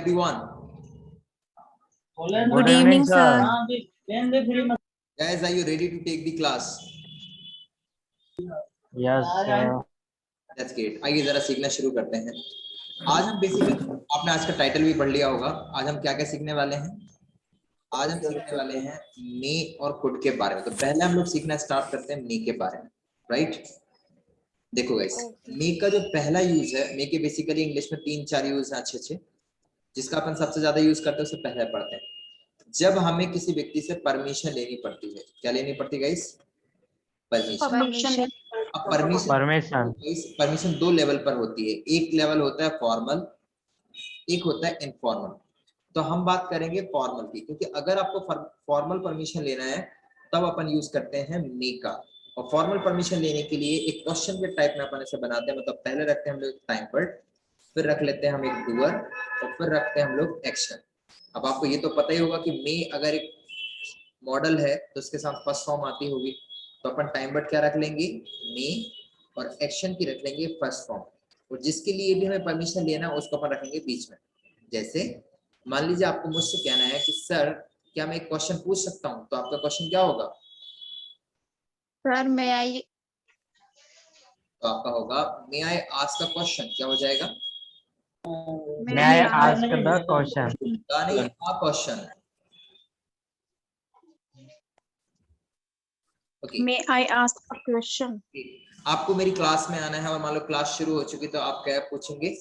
everyone. Good evening, sir. Guys, are you ready to take the class? Yes, sir. That's great. आइए जरा सीखना शुरू करते हैं। आज हम बेसिकली, आपने आज का टाइटल भी पढ़ लिया होगा। आज हम क्या क्या सीखने वाले हैं? आज हम सीखने वाले हैं मे और कुड के बारे में। तो पहले हम लोग सीखना स्टार्ट करते हैं मे के बारे में, राइट? देखो गाइस, मे का जो पहला यूज है, मे के बेसिकली इंग्लिश में 3-4 यूज हैं अच्छे, जिसका अपन सबसे ज्यादा यूज करते हैं उससे पहले पढ़ते हैं। जब हमें किसी व्यक्ति से परमिशन लेनी पड़ती है, क्या लेनी पड़ती है गाइस? परमिशन। अब परमिशन 2 लेवल पर होती है। एक लेवल होता है फॉर्मल, एक होता है इनफॉर्मल। तो हम बात करेंगे फॉर्मल की, क्योंकि अगर आपको फॉर्मल परमिशन लेना है तब अपन यूज करते हैं मे का। और फॉर्मल परमिशन लेने के लिए एक क्वेश्चन के टाइप में अपन ऐसे बनाते हैं, मतलब पहले रखते हैं हम लोग टाइम पर, फिर रख लेते हैं हम एक डूअर, और फिर रखते हैं हम लोग एक्शन। अब आपको ये तो पता ही होगा कि मे अगर एक मॉडल है तो उसके साथ फर्स्ट फॉर्म आती होगी, तो अपन टाइम बट क्या रख लेंगे? मे, और एक्शन की रख लेंगे फर्स्ट फॉर्म। और जिसके लिए भी हमें परमिशन लेना है उसको अपन रखेंगे बीच में। जैसे मान लीजिए आपको मुझसे कहना है कि सर क्या मैं एक क्वेश्चन पूछ सकता हूँ, तो आपका क्वेश्चन क्या होगा? सर मे आई, तो आपका होगा मे आई आस्क अ क्वेश्चन। क्या हो जाएगा? May I ask the question? नहीं, a question. Okay, may I ask a question. आपको मेरी क्लास में आना है और मान लो क्लास शुरू हो चुकी, तो आप क्या पूछेंगे?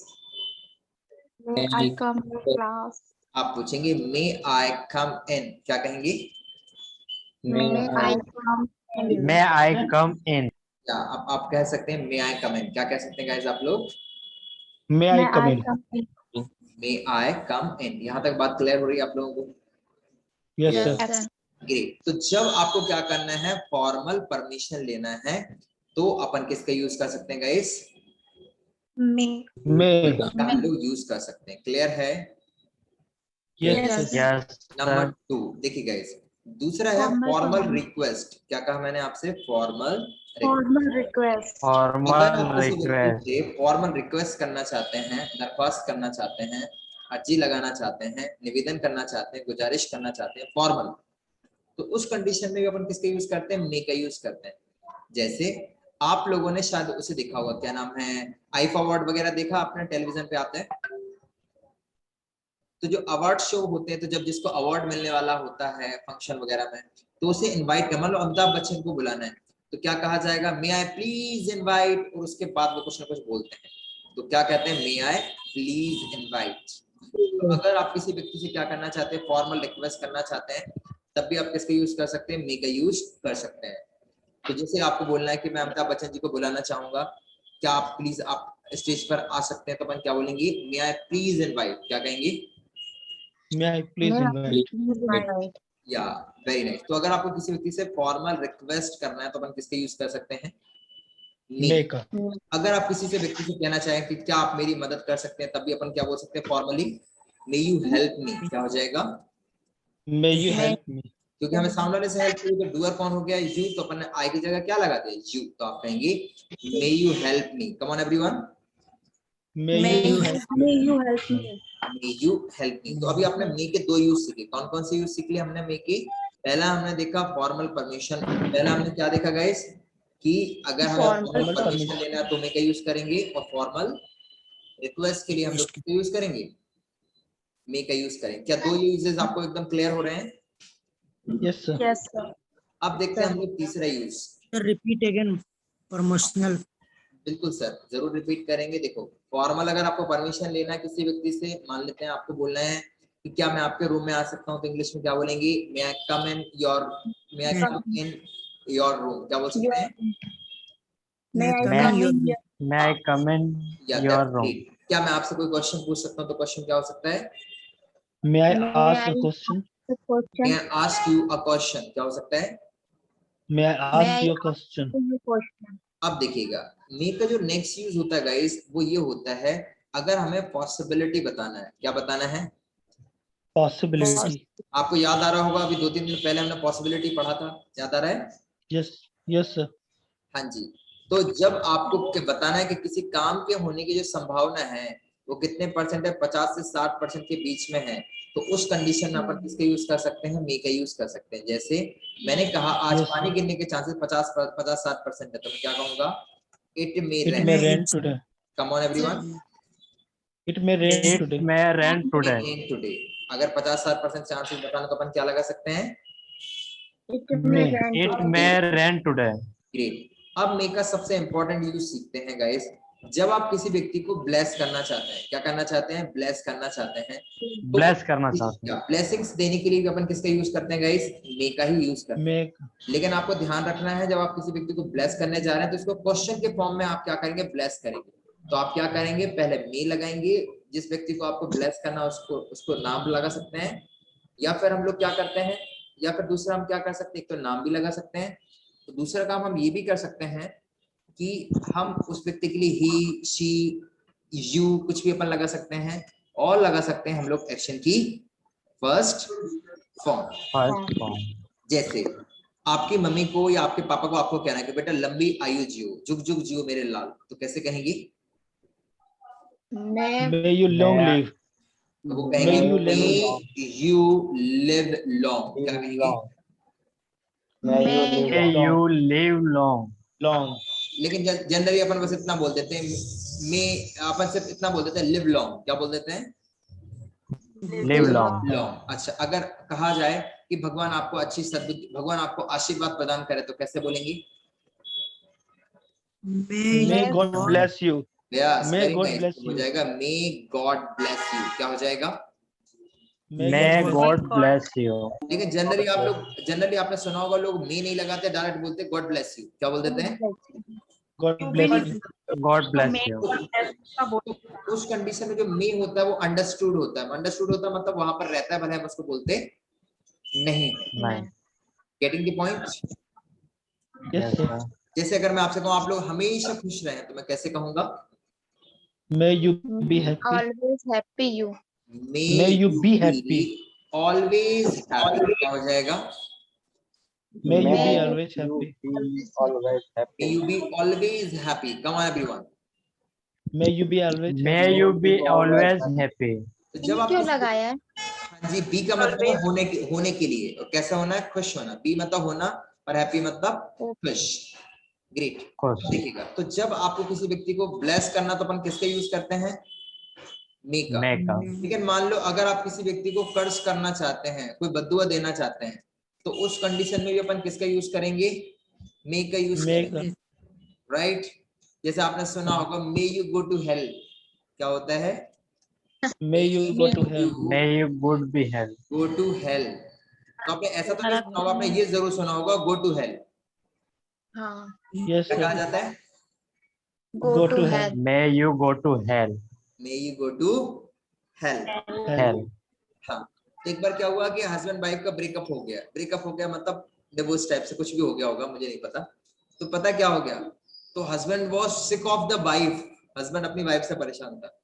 मे आई कम टू क्लास। आप पूछेंगे मे आई कम इन। क्या कहेंगे? मे I come in. May I come in? या आप कह सकते हैं मे आई कम इन। क्या कह सकते हैं गाइस आप लोग? May I come in? May I come इन। यहाँ तक बात क्लियर हो रही है आप लोगों को? Yes, sir. ग्रेट। तो जब आपको क्या करना है, फॉर्मल परमिशन लेना है, तो अपन किसका यूज कर सकते हैं गाइस? मे। May. हम लोग यूज कर सकते हैं। क्लियर है? Yes, yes, number sir. 2 देखिए गाइस, दूसरा है फॉर्मल रिक्वेस्ट। क्या कहा मैंने आपसे? Formal request. अगर आप Formal किसी व्यक्ति request. से फॉर्मल रिक्वेस्ट करना चाहते हैं, दरख्वास्त करना चाहते हैं, अर्जी लगाना चाहते हैं, निवेदन करना चाहते हैं, गुजारिश करना चाहते हैं फॉर्मल, तो उस कंडीशन में भी अपन किसका यूज करते हैं? मे का यूज करते हैं। जैसे आप लोगों ने शायद उसे देखा होगा, क्या नाम है, आईफा अवार्ड वगैरह देखा आपने, टेलीविजन पे आते हैं। तो जो अवार्ड शो होते हैं, तो जब जिसको अवार्ड मिलने वाला होता है फंक्शन वगैरह में, तो उसे इनवाइट कर, मान लो अमिताभ बच्चन को बुलाना है, तो क्या कहा जाएगा? मे आई प्लीज इनवाइट, और उसके बाद वो कुछ ना कुछ बोलते हैं, तो क्या कहते हैं? मे आई प्लीज इनवाइट। तो अगर आप किसी व्यक्ति से क्या करना चाहते हैं, फॉर्मल रिक्वेस्ट करना चाहते हैं, तब भी आप किसका यूज कर सकते हैं? मे का यूज कर सकते हैं। तो जैसे आपको बोलना है कि मैं अमिताभ बच्चन जी को बुलाना चाहूंगा, क्या आप प्लीज आप स्टेज पर आ सकते हैं, तो अपन क्या बोलेंगे? May I please invite. क्या कहेंगे? May I please invite? या वेरी नाइस। तो अगर आपको किसी व्यक्ति से फॉर्मल रिक्वेस्ट करना है, तो अपन किसका यूज कर सकते हैं? मे। May का. अगर आप किसी से व्यक्ति से कहना चाहें कि क्या आप मेरी मदद कर सकते हैं, तब भी अपन क्या बोल सकते हैं formally? May you help me. क्या हो जाएगा? May you help me? क्योंकि हमें सामने वाले से हेल्प चाहिए, तो डूअर कौन हो गया? यू। तो अपन ने आई की जगह क्या लगा दिया? यू। तो आप कहेंगे may you help me. Come on everyone, May you help me? May you help me. तो अभी आपने मे के 2 यूज सीखे। कौन कौन से यूज सीख लिए हमने मे के? पहला हमने देखा फॉर्मल परमिशन। पहला हमने क्या देखा गाइस, कि अगर हमें फॉर्मल परमिशन लेना है तो मे का यूज करेंगे, और फॉर्मल रिक्वेस्ट के लिए हम लोग किसका यूज करेंगे? मे का यूज करेंगे। क्या 2 यूजेस आपको एकदम क्लियर हो रहे हैं? Yes, sir. Yes sir. अब देखते हैं हम लोग तीसरा यूज। Repeat again promotional. बिल्कुल सर, जरूर रिपीट करेंगे। देखो, फॉर्मल अगर आपको परमिशन लेना है किसी व्यक्ति से, मान लेते हैं आपको बोलना है कि क्या मैं आपके रूम में आ सकता हूँ, तो इंग्लिश में क्या बोलेंगे? May I come in your, may I come in your room. क्या बोल सकते हैं? May I come in या your room? क्या मैं आपसे कोई क्वेश्चन पूछ सकता हूँ, तो क्वेश्चन क्या हो सकता है? May I ask a question? May I ask you a question. क्या हो सकता है? May I ask you a question? अब देखिएगा, मे का जो नेक्स्ट यूज होता है गाइस, वो ये होता है अगर हमें पॉसिबिलिटी बताना है। क्या बताना है? Possibility. आपको याद आ रहा होगा, अभी 2-3 दिन पहले हमने पॉसिबिलिटी पढ़ा था, याद आ रहा है? Yes, yes, sir. हाँ जी। तो जब आपको बताना है कि किसी काम के होने की जो संभावना है वो कितने परसेंट है, 50 से 60% के बीच में है, तो उस कंडीशन में अपन किसका यूज कर सकते हैं, मे का यूज कर सकते हैं। जैसे मैंने कहा आज Yes, पानी sir. गिरने के चांसेस 50-60% है, तो मैं क्या कहूंगा, it may It rain. may rain today. Come on everyone, It may rain It today. may rain today. Rain today. अगर 50-60% चांसेस बताना तो अपन क्या लगा सकते हैं, May. It may rain today. Great. अब मे का सबसे इंपॉर्टेंट यूज सीखते हैं गाइस। जब आप किसी व्यक्ति को ब्लेस करना चाहते हैं, क्या करना चाहते हैं, ब्लेस करना चाहते हैं, तो Bless करना चाहते हैं। ब्लेसिंग्स देने के लिए अपन किसका यूज करते हैं गाइस, मे का ही यूज करते हैं। May. लेकिन आपको ध्यान रखना है, जब आप किसी व्यक्ति को ब्लेस करने जा रहे हैं तो इसको क्वेश्चन के फॉर्म में आप क्या करेंगे, ब्लेस करेंगे। तो आप क्या करेंगे, पहले मे लगाएंगे, जिस व्यक्ति को आपको ब्लेस करना उसको उसको नाम लगा सकते हैं, या फिर हम लोग क्या करते हैं, या फिर दूसरा हम क्या कर सकते हैं, एक तो नाम भी लगा सकते हैं, तो दूसरा काम हम ये भी कर सकते हैं कि हम उस व्यक्ति के लिए ही, शी, यू कुछ भी अपन लगा सकते हैं, और लगा सकते हैं हम लोग एक्शन की फर्स्ट फॉर्म। First form. जैसे आपकी मम्मी को या आपके पापा को आपको कहना है कि बेटा लंबी आयु जियो, जुग जुग जियो मेरे लाल, तो कैसे कहेंगे, May you long May- live. तो वो May कहेंगे you live may long. You live long. क्या कहेंगे, May you live long. Long. लेकिन जनरली अपन बस इतना बोल देते हैं, मैं अपन सिर्फ इतना बोल देते हैं लिव लॉन्ग। क्या बोल देते हैं, Live long. लॉन्ग। अच्छा, अगर कहा जाए कि भगवान आपको अच्छी सद्बुद्धि, भगवान आपको आशीर्वाद प्रदान करे, तो कैसे बोलेंगे, May God bless you. Yes, May very God nice, bless हो you. जाएगा मे गॉड ब्लेस यू। क्या हो जाएगा, May God bless you. लेकिन जनरली आपने सुना होगा, लोग मे नहीं लगाते, डायरेक्ट बोलते गॉड ब्लेस यू। क्या बोल देते हैं, God bless you. God bless you. तो उस कंडीशन में जो मे होता है वो अंडरस्टूड होता है। अंडरस्टूड होता है मतलब वहां पर रहता है, भले हम उसको बोलते नहीं। नहीं। Getting the point. Yes, sir. जैसे अगर मैं आपसे कहूँ आप लोग हमेशा खुश रहें, तो मैं कैसे कहूंगा, May you be happy. Always happy you. May you be happy. Always happy. क्या हो जाएगा, May you be May always happy. May you be always happy. Come on everyone. May you be always May happy. you be always happy. तो जब आप क्यों लगाया है? हाँ जी, बी का मतलब है होने के लिए, और कैसा होना है, खुश होना। बी मतलब होना और हैप्पी मतलब खुश। ग्रेट। खुश। देखिएगा, तो जब आपको किसी व्यक्ति को ब्लेस करना, तो अपन किसका यूज करते हैं, मे का। May का। लेकिन मान लो अगर आप किसी व्यक्ति को कर्ज करना चाहते हैं, कोई बद्दुआ देना चाहते हैं, तो उस कंडीशन में भी अपन किसका यूज करेंगे, मे का यूज May करेंगे, राइट। जैसे आपने सुना होगा may you go to hell. क्या होता है, May you go to hell. May you good be hell. Go to hell. तो आपने ऐसा तो नहीं सुना होगा, आपने ये जरूर सुना होगा, गो टू हेल। हाँ, Yes, क्या कहा sir. जाता है, go to hell. May you go to hell. May you go to hell. Hell. हाँ, तो एक बार क्या हुआ कि हस्बैंड वाइफ का ब्रेकअप हो गया। ब्रेकअप हो गया मतलब डिवोर्स टाइप से कुछ भी हो गया होगा, मुझे नहीं पता। तो पता क्या हो गया, तो husband was sick of the wife. Husband अपनी वाइफ से परेशान था,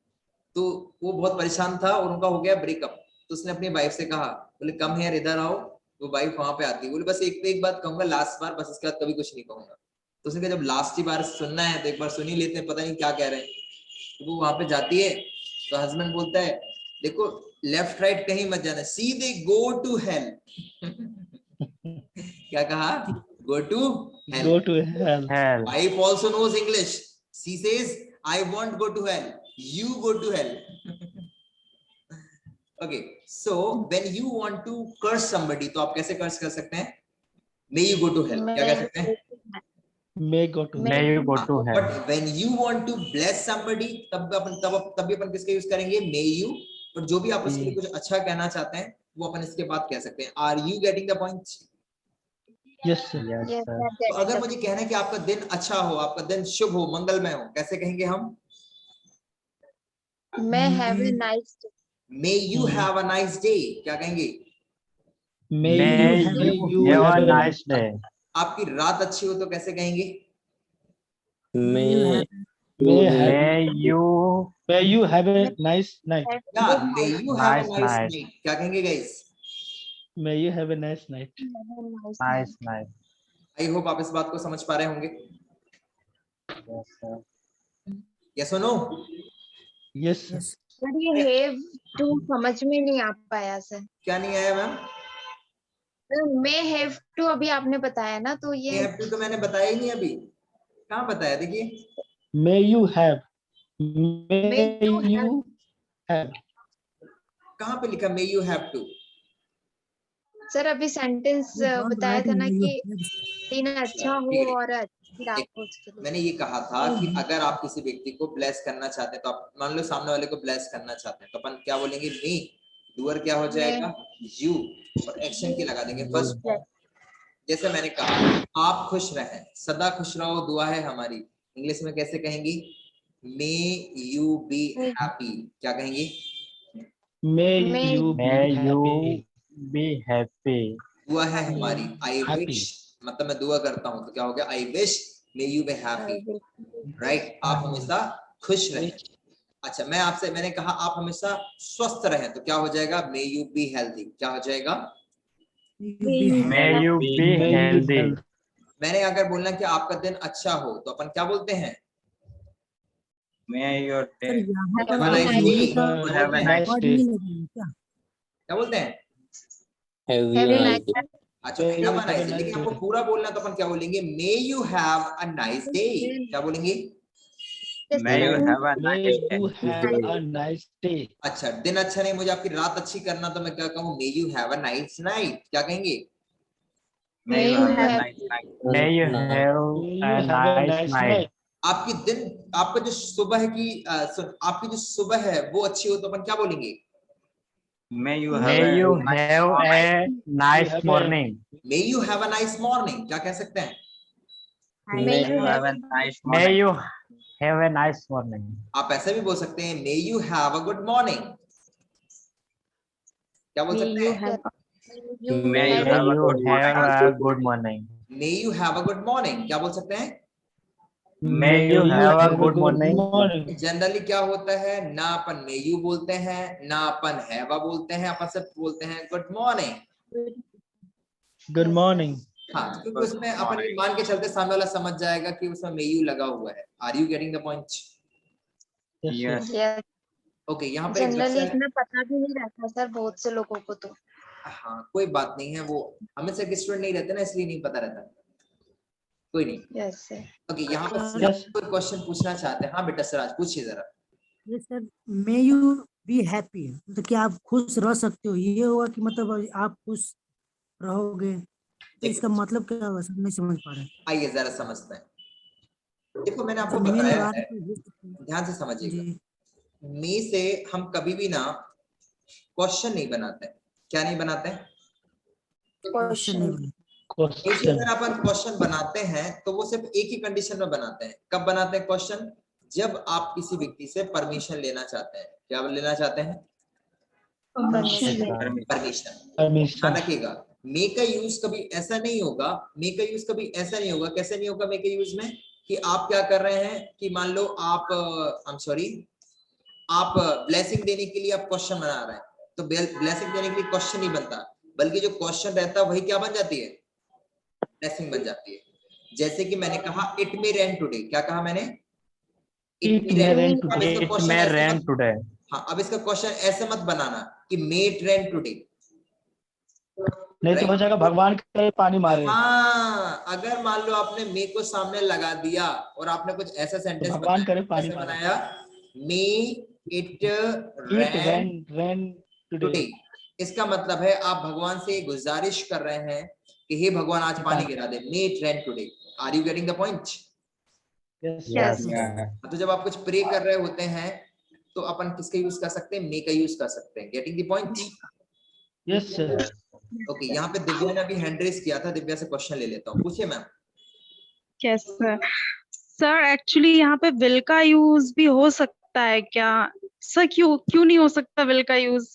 तो वो बहुत परेशान था और उनका हो गया ब्रेकअप। तो उसने अपनी वाइफ से कहा, बोले कम हियर, इधर आओ। वो वाइफ वहां पे आती है, बोले बस एक बात कहूंगा, लास्ट बार, बस इसके बाद कभी कुछ नहीं कहूंगा। तो उसने कहा जब लास्ट ही बार सुनना है तो एक बार सुन ही लेते हैं, पता नहीं क्या कह रहे हैं। तो वो वहां पे जाती है, तो हस्बैंड बोलता है देखो लेफ्ट राइट कहीं मत जाना, सीधे गो टू हेल। क्या कहा, go to hell. Go to hell. Hell. Wife also knows English. She says, I won't go to hell. You go to hell. Okay. So when you want to curse somebody, तो आप कैसे कर्स कर सकते हैं? May you go to hell. क्या कह सकते हैं? May go to May hell. you go to hell. But when you want to bless somebody, तब भी अपन किसका यूज करेंगे? May you. और जो भी आप उसके लिए कुछ अच्छा कहना चाहते हैं, वो अपन इसके बाद कह सकते हैं। Are you getting the point? Yes, sir. Yes, Yes, sir. तो अगर मुझे कहना है कि आपका दिन अच्छा हो, आपका दिन शुभ हो, मंगलमय हो, कैसे कहेंगे हम? May have a nice day. May you have a nice day. क्या कहेंगे? May you have have a a nice day. आपकी रात अच्छी हो तो कैसे कहेंगे? May you have a nice night. Yeah, may you have a Nice nice night. night. क्या कहेंगे guys? May you have a nice night. Nice night. I hope आप इस बात को समझ पा रहे होंगे। Yes, sir. Yes or no? Yes. Yes. Sir ये हैव टू समझ में नहीं आ पाया सर। क्या नहीं आया मैम? मैं हैव टू अभी आपने बताया ना, तो मे ये हैव टू तो मैंने बताया ही नहीं अभी। कहाँ बताया? देखिए May you have. May May you you have. कहाँ पे लिखा may you have to? Sir अभी सेंटेंस Don't बताया write था ना may you कि have. दिन अच्छा हो और अच्छी रात हो उसके लिए। मैंने ये कहा था कि अगर आप किसी व्यक्ति को ब्लेस करना चाहते हैं तो आप मान लो सामने वाले को ब्लेस करना चाहते हैं तो अपन क्या बोलेंगे? मे। डूअर क्या हो जाएगा? यू। और एक्शन की लगा देंगे फर्स्ट फॉर्म। जैसे मैंने कहा आप खुश रहें, सदा खुश रहो, दुआ है हमारी। इंग्लिश में कैसे कहेंगी? May you be happy. क्या कहेंगी? May May you be May happy. you be happy. दुआ है हमारी। आई Happy. विश, मतलब मैं दुआ करता हूं तो क्या हो गया? I wish may you be happy. Right, आप हमेशा खुश रहें। अच्छा, मैंने कहा आप हमेशा स्वस्थ रहें तो क्या हो जाएगा? May you be healthy. क्या हो जाएगा? May you be May you healthy. health. मैंने अगर बोलना कि आपका दिन अच्छा हो तो अपन क्या बोलते हैं? May your sir day. यहाँ पर Have a nice may day. का Have a nice word day. नहीं लगेगा क्या? क्या बोलते हैं? Have a nice day. अच्छा, May you have a have a nice day। nice लेकिन आपको day. पूरा बोलना तो अपन क्या बोलेंगे? मे you have a nice day. क्या बोलेंगे? May you have a May nice day. you have a nice day. अच्छा, दिन अच्छा नहीं, मुझे आपकी रात अच्छी करना तो मैं क्या कहूँ? मे you have a nice night. क्या कहेंगे? May you have a nice night. May you have May you a have a nice nice night. night. आपकी दिन, आपका जो सुबह की आपकी जो सुबह है वो अच्छी हो तो अपन क्या बोलेंगे? May you have a nice have a- morning. May you have a nice morning. क्या कह सकते हैं? May you have a nice morning. May you have a nice morning. आप ऐसे भी बोल सकते हैं मे you have a good morning. क्या बोल सकते हैं? May you have a good morning. May you have a good morning. क्या बोल सकते हैं? May you have a good morning. Generally क्या होता है ना, अपन मे यू बोलते हैं ना अपन हैव अ बोलते हैं, अपन सब बोलते हैं गुड मॉर्निंग। Good morning. हाँ, क्योंकि उसमें अपन ये मान के चलते सामने वाला समझ जाएगा कि उसमें मे यू लगा हुआ है। Are you getting the point? Yes. Yes. Okay, यहाँ पे एक जनरली बच्चा, इतना पता भी नहीं रहता सर बहुत से लोगों को तो। हाँ कोई बात नहीं है, वो हमेशा के स्टूडेंट नहीं रहते ना इसलिए नहीं पता रहता, कोई नहीं। Yes sir. ओके, यहाँ पे Yes. कोई क्वेश्चन पूछना चाहते हैं? हाँ बेटा सिराज पूछिए जरा। ये sir may you be happy तो क्या आप खुश रह सकते हो, ये होगा कि मतलब आप खुश रहोगे, तो इसका मतलब क्या होगा सर? नहीं समझ पा रहे। आइए जरा समझते हैं। देखो मैंने आपको मे बताया लगा है, के हो सकता है। ध्यान से समझिएगा। जी मे से हम कभी भी ना क्वेश्चन नहीं बनाते हैं। क्या नहीं बनाते हैं? क्वेश्चन नहीं बना। इसलिए Question. अगर अपन क्वेश्चन बनाते हैं तो वो सिर्फ एक ही कंडीशन में बनाते हैं। कब बनाते हैं क्वेश्चन? जब आप किसी व्यक्ति से परमिशन लेना चाहते हैं। क्या लेना चाहते हैं? परमिशन। Permission. ध्यान रखिएगा, मे का यूज कभी ऐसा नहीं होगा, मे का यूज कभी ऐसा नहीं होगा। कैसे नहीं होगा मे के यूज में? कि आप क्या कर रहे हैं कि मान लो आप आप ब्लेसिंग देने के लिए आप क्वेश्चन बना रहे हैं, तो ब्लेसिंग देने के लिए क्वेश्चन नहीं बनता, बल्कि जो क्वेश्चन रहता है वही क्या बन जाती है? ब्लेसिंग बन जाती है। जैसे कि मैंने कहा इट मे रेन टुडे। क्या कहा मैंने? It may rain अब today. इसका It क्वेश्चन may ऐसे rain मत, today. हाँ अब इसका क्वेश्चन ऐसे मत बनाना कि मे इट रेन टुडे। नहीं तो हो जाएगा भगवान करे पानी मारे। हाँ, अगर मान लो आपने मे को सामने लगा दिया और आपने कुछ ऐसा सेंटेंस तो भगवान करे पानी कैसे मारे। बनाया? May it It rain today. today. इसका मतलब है आप भगवान से गुजारिश कर रहे हैं कि हे भगवान आज पानी गिरा दे। May it rain today. Are you getting the point? Yes. तो जब आप कुछ प्रे कर रहे होते हैं तो अपन किसका यूज कर सकते हैं? मे का यूज कर सकते हैं। Getting the point? Yes sir. Okay, यहाँ पे दिव्या ने अभी हैंड रेज किया था, दिव्या से क्वेश्चन ले लेता हूँ। पूछिए ma'am. Yes sir. Sir actually यहाँ पे विल का यूज भी हो सकता है क्या सर? क्यों नहीं हो सकता? विल का यूज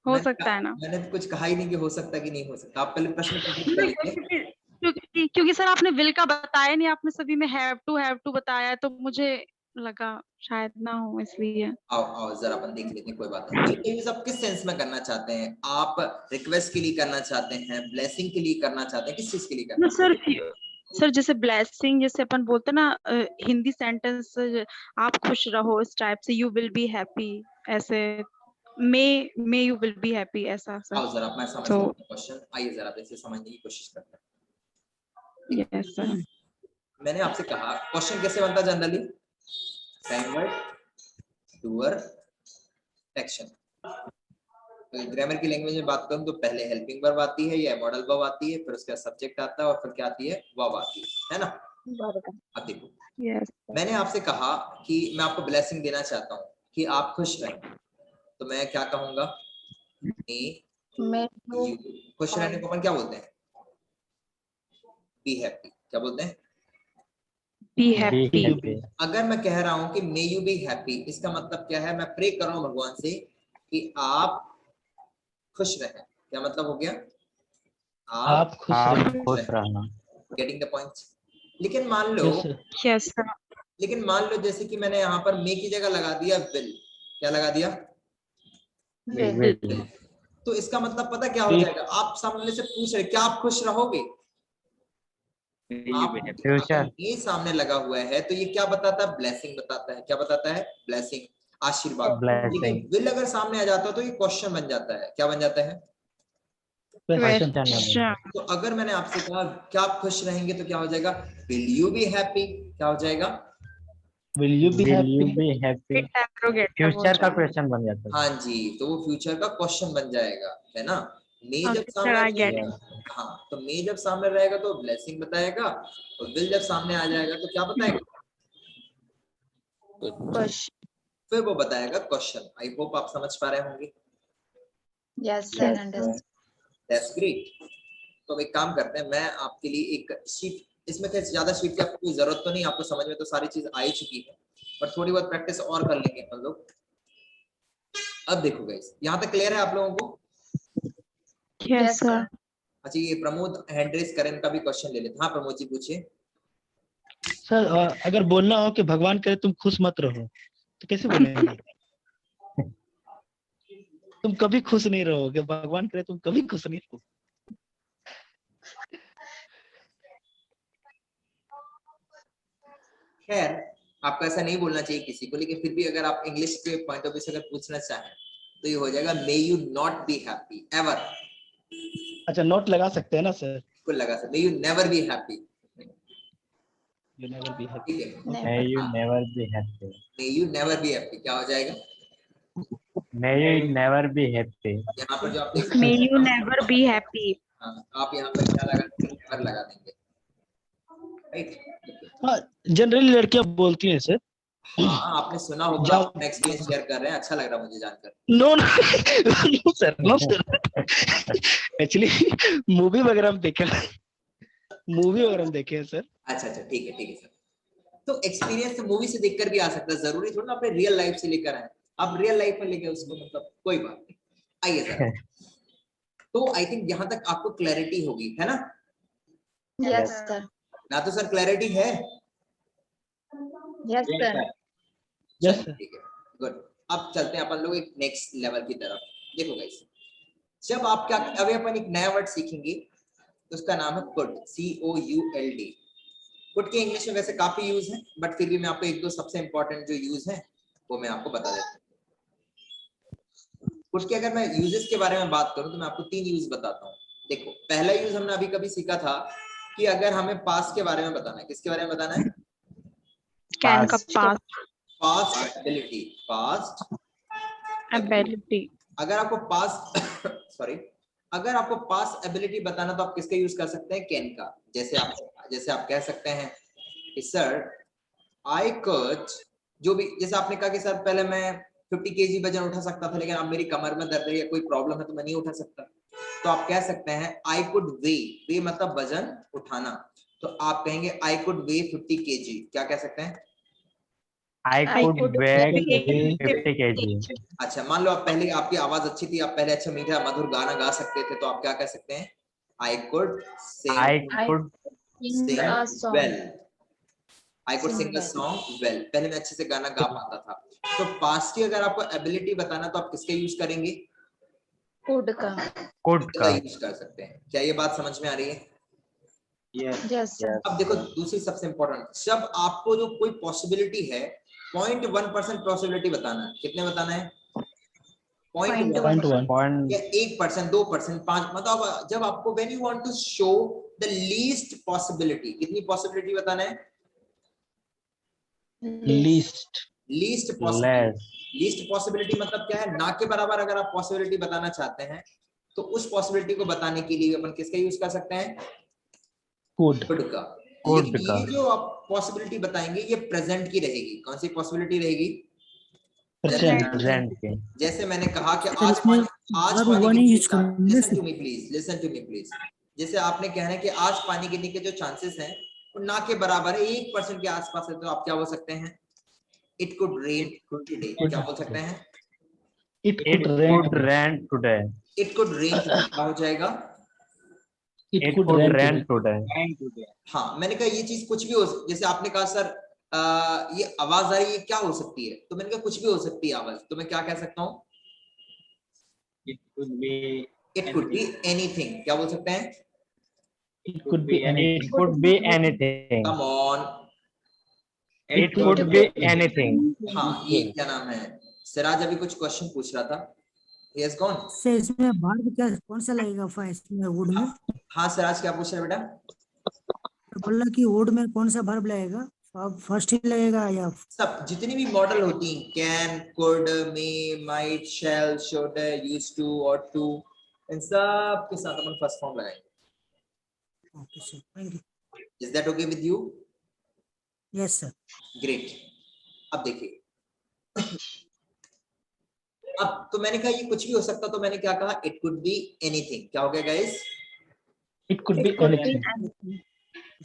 हो सकता है ना? मैंने तो कुछ कहा ही नहीं कि हो सकता कि नहीं हो सकता। आप पहले प्रश्न कंप्लीट कर लीजिए। क्योंकि सर आपने विल का बताया नहीं, आपने सभी में हैव टू बताया, तो मुझे लगा शायद ना हो इसलिए। आओ जरा अपन देख लेते हैं, कोई बात नहीं। ये यूज आप किस सेंस में करना चाहते हैं? आप रिक्वेस्ट के लिए करना चाहते हैं, ब्लेसिंग के लिए करना चाहते हैं, किस चीज के लिए करना सर सर जैसे ब्लेसिंग जैसे अपन बोलते ना हिंदी सेंटेंस आप खुश रहो इस टाइप से, यू विल बी हैप्पी, ऐसे may you will be happy, ऐसा सर। आओ जरा मैं समझ तो लूँ क्वेश्चन, आइए जरा इसे समझने की कोशिश करते हैं। Yes sir. मैंने आपसे कहा क्वेश्चन कैसे बनता है generally, time word doer action. Grammar की लैंग्वेज में बात करूं तो पहले हेल्पिंग वर्ब आती है या मॉडल वर्ब आती है, फिर उसके बाद सब्जेक्ट आता है और फिर क्या आती है, वर्ब आती है ना। अब देखो यस मैंने आपसे कहा कि मैं आपको ब्लेसिंग देना चाहता हूँ कि आप खुश रहें, तो मैं क्या कहूंगा, खुश रहने को अपन क्या बोलते हैं, बी हैप्पी। क्या बोलते हैं, बी बी हैप्पी। हैप्पी। अगर मैं कह रहा हूं कि मे यू बी हैप्पी, इसका मतलब क्या है, मैं प्रे कर रहा हूं भगवान से कि आप खुश रहें। क्या मतलब हो गया, आप खुश आप रहिए। खुश रहना। Getting the point. लेकिन मान लो, यस सर। Yes sir. लेकिन मान लो जैसे कि मैंने यहाँ पर मे की जगह लगा दिया विल। क्या लगा दिया, विल। तो इसका मतलब पता क्या हो जाएगा, आप सामने से पूछ रहे क्या आप खुश रहोगे, आप फ्यूचर। ये सामने लगा हुआ है तो ये क्या बताता है, ब्लेसिंग बताता है। क्या बताता है, ब्लेसिंग, आशीर्वाद। लेकिन ब्लेसिंग। विल अगर सामने आ जाता तो ये क्वेश्चन बन जाता है। क्या बन जाता है, क्वेश्चन। क्वेश्चन। तो अगर मैंने आपसे कहा क्या आप खुश रहेंगे तो क्या हो जाएगा, विल यू बी हैप्पी। क्या हो जाएगा, will you be will you happy. Be happy. Interrogative हो फ्यूचर का जाएगा। क्वेश्चन बन जाता है। हाँ जी, तो वो फ्यूचर का क्वेश्चन बन जाएगा, है ना। मे जब ओके सर, सामने आई गेट रहेगा, हाँ तो मे जब सामने रहेगा तो ब्लेसिंग बताएगा, और विल जब सामने आ जाएगा तो क्या बताएगा, फिर वो बताएगा क्वेश्चन। आई होप आप समझ पा रहे होंगे। Yes, sir. Understand. That's great. तो अब एक काम करते हैं, मैं आपके लिए एक शीट, इसमें खैर ज्यादा शीट की आपको कोई जरूरत तो नहीं, आपको समझ में तो सारी चीज आ ही चुकी है, पर थोड़ी बहुत प्रैक्टिस और कर लेंगे अपन लोग। अब देखो गाइस, यहाँ तक क्लियर है आप लोगों को। Yes sir. अच्छा ये प्रमोद हैंड रेस करें का भी क्वेश्चन ले लेते हैं। हाँ प्रमोद जी पूछिए। सर अगर बोलना हो कि भगवान करे तुम खुश मत रहो तो कैसे बोलेंगे? तुम कभी खुश नहीं रहोगे, भगवान करे तुम कभी खुश नहीं रहो। खैर आपको ऐसा नहीं बोलना चाहिए किसी को, लेकिन फिर भी अगर आप इंग्लिश के पॉइंट ऑफ व्यू से अगर पूछना चाहें तो ये हो जाएगा may you not be happy ever. अच्छा नोट लगा सकते हैं ना सर? कुल लगा सकते, may you never be happy. You never be happy. ठीक है, may you never be happy. May you never be happy क्या हो जाएगा, may you never be happy. यहाँ पर जो आप देख मे रहे यू हैं, नेवर बी हैप्पी। हाँ, आप यहाँ पर क्या लगा देंगे, नेवर लगा देंगे, राइट। हाँ जनरली लड़कियां बोलती हैं सर। हाँ आपने सुना होगा, आप अपना एक्सपीरियंस शेयर कर रहे हैं, अच्छा लग रहा है मुझे जानकर। No no sir, no sir. Actually movie वगैरह हम देखे हैं सर। अच्छा अच्छा ठीक है सर। तो एक्सपीरियंस मूवी से देखकर भी आ सकता है, जरूरी थोड़ा ना अपने रियल लाइफ से लेकर आए, आप रियल लाइफ में लेके उसको, मतलब कोई बात नहीं। आइए जरा, तो आई थिंक यहाँ तक आपको क्लैरिटी होगी, है ना। Yes, sir. ना तो सर क्लैरिटी है, Yes, sir. यस चलिए सर। ठीक है, गुड। अब चलते हैं अपन लोग एक नेक्स्ट लेवल की तरफ। देखो गाइस, जब आप क्या, अभी अपन एक नया वर्ड सीखेंगे, उसका नाम है कुड, COULD। कुड के इंग्लिश में वैसे काफी यूज है, बट फिर भी मैं आपको एक दो सबसे इंपॉर्टेंट जो यूज है वो मैं आपको बता देता हूँ। कुड के अगर मैं यूजेस के बारे में बात करूं तो मैं आपको 3 यूज बताता हूँ। देखो पहला यूज हमने अभी कभी सीखा था कि अगर हमें पास के बारे में बताना है, किसके बारे में बताना है, कैन का पास पास्ट एबिलिटी, पास्ट एबिलिटी। अगर आपको पास्ट सॉरी, अगर आपको पास्ट एबिलिटी बताना तो आप किसका यूज कर सकते हैं, कैन का। जैसे आप कह सकते हैं कि सर आई कुड, जो भी, जैसे आपने कहा कि सर पहले मैं 50 केजी वजन उठा सकता था, लेकिन अब मेरी कमर में दर्द है या कोई प्रॉब्लम है तो मैं नहीं उठा सकता, तो आप कह सकते हैं आई कुड वे मतलब वजन उठाना, तो आप कहेंगे आई कुड वे 50 केजी। क्या कह सकते हैं, I could weigh 50 kg. अच्छा मान लो आप पहले, आपकी आवाज अच्छी थी, आप पहले अच्छा मीठा मधुर गाना गा सकते थे, तो आप क्या कह सकते हैं, I could I could Sing a song. वेल, I could Sing sing a well. Song well, पहले मैं अच्छे से गाना गा पाता था। तो पास्ट की अगर आपको एबिलिटी बताना तो आप किसका यूज करेंगे, Could का. could का का. यूज कर सकते हैं। क्या ये बात समझ में आ रही है, Yes, sir. अब देखो दूसरी सबसे इंपॉर्टेंट, जब आपको जो कोई पॉसिबिलिटी है 0.1% पॉसिबिलिटी बताना है, कितने बताना है? 0.1 1 या 1%, 2%, 5, मतलब जब आपको when you want to show the least possibility, कितनी पॉसिबिलिटी बताना है? least least possibility. less least possibility मतलब क्या है? ना के बराबर अगर आप पॉसिबिलिटी बताना चाहते हैं तो उस पॉसिबिलिटी को बताने के लिए अपन किसका यूज कर सकते हैं? could कुड का। कुड लेकिन का। ये जो आप पॉसिबिलिटी बताएंगे ये प्रेजेंट की रहेगी। कौन सी पॉसिबिलिटी रहेगी? present के। जैसे मैंने कहा कि सर आज इसमें पानी verb one ही use करूंगा listen sir. To me please, listen to me please. जैसे आपने कहना है कि आज पानी गिरने के जो चांसेस हैं वो ना के बराबर है, 1% के आसपास है, तो आप क्या बोल सकते हैं? It could rain today. क्या बोल सकते हैं? It could rain today. It could rain today. क्या हो जाएगा? It could rain today. हाँ, मैंने कहा ये चीज कुछ भी हो, जैसे आपने कहा सर ये आवाज आ रही है, क्या हो सकती है? तो मैंने कहा कुछ भी हो सकती है आवाज, तो मैं क्या कह सकता हूँ? It could be anything. क्या बोल सकते हैं? It could be anything. It could be anything. Come on. It could be anything. हाँ, ये क्या नाम है? सिराज अभी कुछ क्वेश्चन पूछ रहा था। He has gone. सर इसमें verb क्या कौन सा लगेगा फर्स्ट में वुड में? हाँ सिराज, क्या पूछ रहे बेटा? बोल रहा कि वुड में कौन सा verb लगेगा? फर्स्ट ही लगेगा या सब जितनी भी मॉडल होती हैं, can, could, may, might, shall, should, used to, ought to, इन सब के साथ अपन फर्स्ट फॉर्म लगाएंगे। Okay sir, thank you. Is that okay with you? Yes sir. Great. अब देखिए, अब तो मैंने कहा ये कुछ भी हो सकता, तो मैंने क्या कहा? It could be anything. क्या हो गया guys? It could be anything.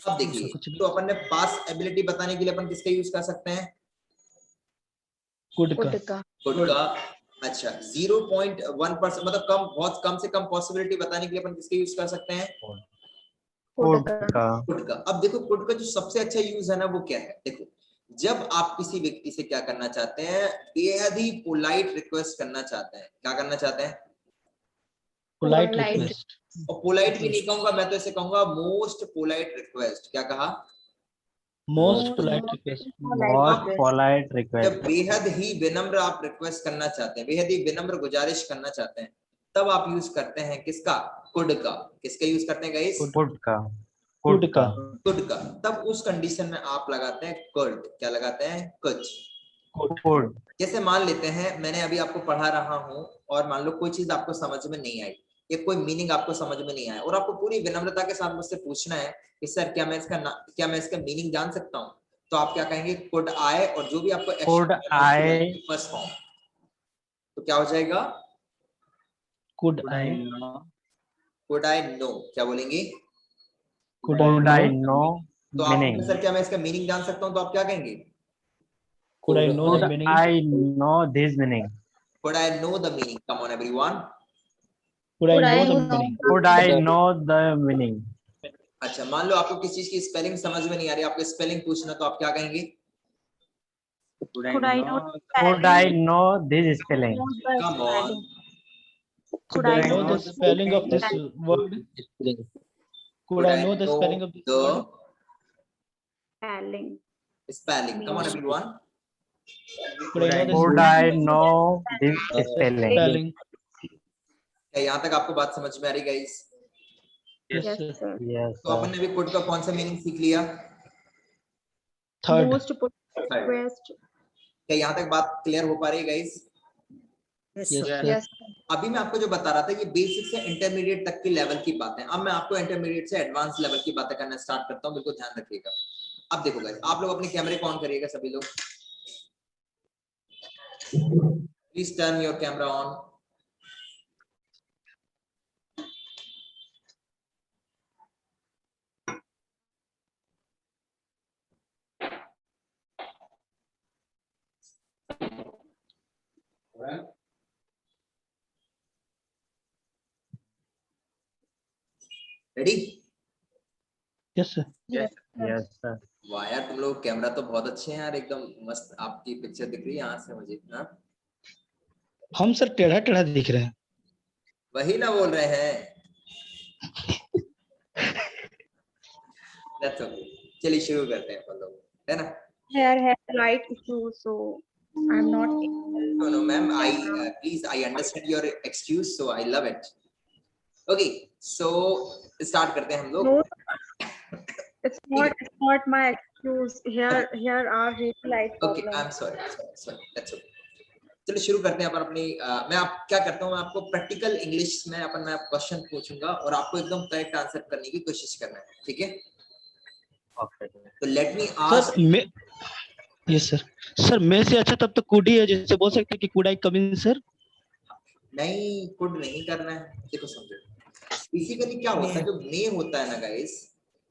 अब देखिए, तो अपन ने पास एबिलिटी बताने के लिए अपन किसका यूज कर सकते हैं? Could का। कुड का। अच्छा, 0.1% मतलब कम, बहुत कम से कम पॉसिबिलिटी बताने के लिए अपन किसका यूज कर सकते हैं? Could का। कुड का। अब देखो कुड का जो सबसे अच्छा यूज है ना वो क्या है? देखो, जब आप किसी व्यक्ति से क्या करना चाहते हैं? बेहद ही पोलाइट रिक्वेस्ट करना चाहते हैं। क्या करना चाहते हैं? Polite request. और पोलाइट भी नहीं कहूंगा मैं, तो इसे कहूंगा मोस्ट पोलाइट रिक्वेस्ट। क्या कहा? Most polite request. Most polite request. जब बेहद ही विनम्र आप रिक्वेस्ट करना चाहते हैं, बेहद ही विनम्र गुजारिश करना चाहते हैं, तब आप यूज करते हैं किसका? कुड का। किसका यूज करते हैं गाइस? Could का। Could का। कुड का। तब उस कंडीशन में आप लगाते हैं कुड। क्या लगाते हैं? कुछ। Could. जैसे मान लेते हैं मैंने अभी आपको पढ़ा रहा हूं और मान लो कोई चीज आपको समझ में नहीं आई या कोई मीनिंग आपको समझ में नहीं आया और आपको पूरी विनम्रता के साथ मुझसे पूछना है कि सर क्या मैं इसका मीनिंग जान सकता हूं, तो आप क्या कहेंगे? कुड आई, और जो भी आपको Could I. फर्स्ट फॉर्म, तो क्या हो जाएगा? Could I. Could I know. क्या बोलेंगे? Could I know तो आप meaning. सर क्या मैं इसका मीनिंग जान सकता हूं, तो आप क्या कहेंगे? Could I know the meaning? I know this meaning. Could I know the meaning? Come on everyone. Could I know the meaning? Could I know the meaning? अच्छा, मान लो आपको किसी चीज की स्पेलिंग समझ में नहीं आ रही, आपको स्पेलिंग पूछना, तो आप क्या कहेंगे? Could I know? Could I know this spelling? Come on. Could I know the spelling of this word? Could I know the spelling of this word? Spelling. Spelling. Come on everyone. Could I know this spelling? spelling. क्या यहाँ तक आपको बात समझ में आ रही guys? Yes, sir. Yes. तो अपन ने भी कुड का कौन सा मीनिंग सीख लिया? Third. Most polite request. क्या यहाँ तक बात क्लियर हो पा रही है guys? Yes Yes. Sir. Yes. अभी मैं आपको जो बता रहा था ये बेसिक से इंटरमीडिएट तक की लेवल की बातें। अब मैं आपको इंटरमीडिएट से एडवांस लेवल की बातें करना स्टार्ट करता हूँ, बिल्कुल ध्यान रखिएगा। अब देखो गाइस, आप लोग अपने कैमरे को ऑन करिएगा सभी लोग। Please turn your camera on. Ready? Yes, sir. Yes. Yes, sir. वाह यार, तुम लोग कैमरा तो बहुत अच्छे हैं यार, एकदम मस्त आपकी पिक्चर दिख रही है यहाँ से मुझे ना। हम सर टेढ़ा टेढ़ा दिख रहे हैं। वही ना बोल रहे हैं। That's okay. चलिए शुरू करते हैं हम लोग, है ना? Hair has light issue, so I'm not No, no, ma'am. camera. Please, I understand your excuse, so I love it. Okay, so start करते हैं हम लोग। No, it's not my excuse. Here are really light Okay, problems. I'm sorry. That's okay. चलिए शुरू करते हैं अपन अपनी मैं आप क्या करता हूँ, मैं आपको प्रैक्टिकल इंग्लिश में मैं क्वेश्चन पूछूंगा और आपको एकदम करेक्ट आंसर करने की कोशिश करना है, ठीक है? तो लेट मी आस्क। सर मैं यस सर। सर मैं से अच्छा तब तो कुड ही है, जैसे बोल सकते हैं कि could I come in sir. नहीं, कुड नहीं करना है। देखो समझो, बेसिकली क्या होता है, जो मे होता है ना गाइस,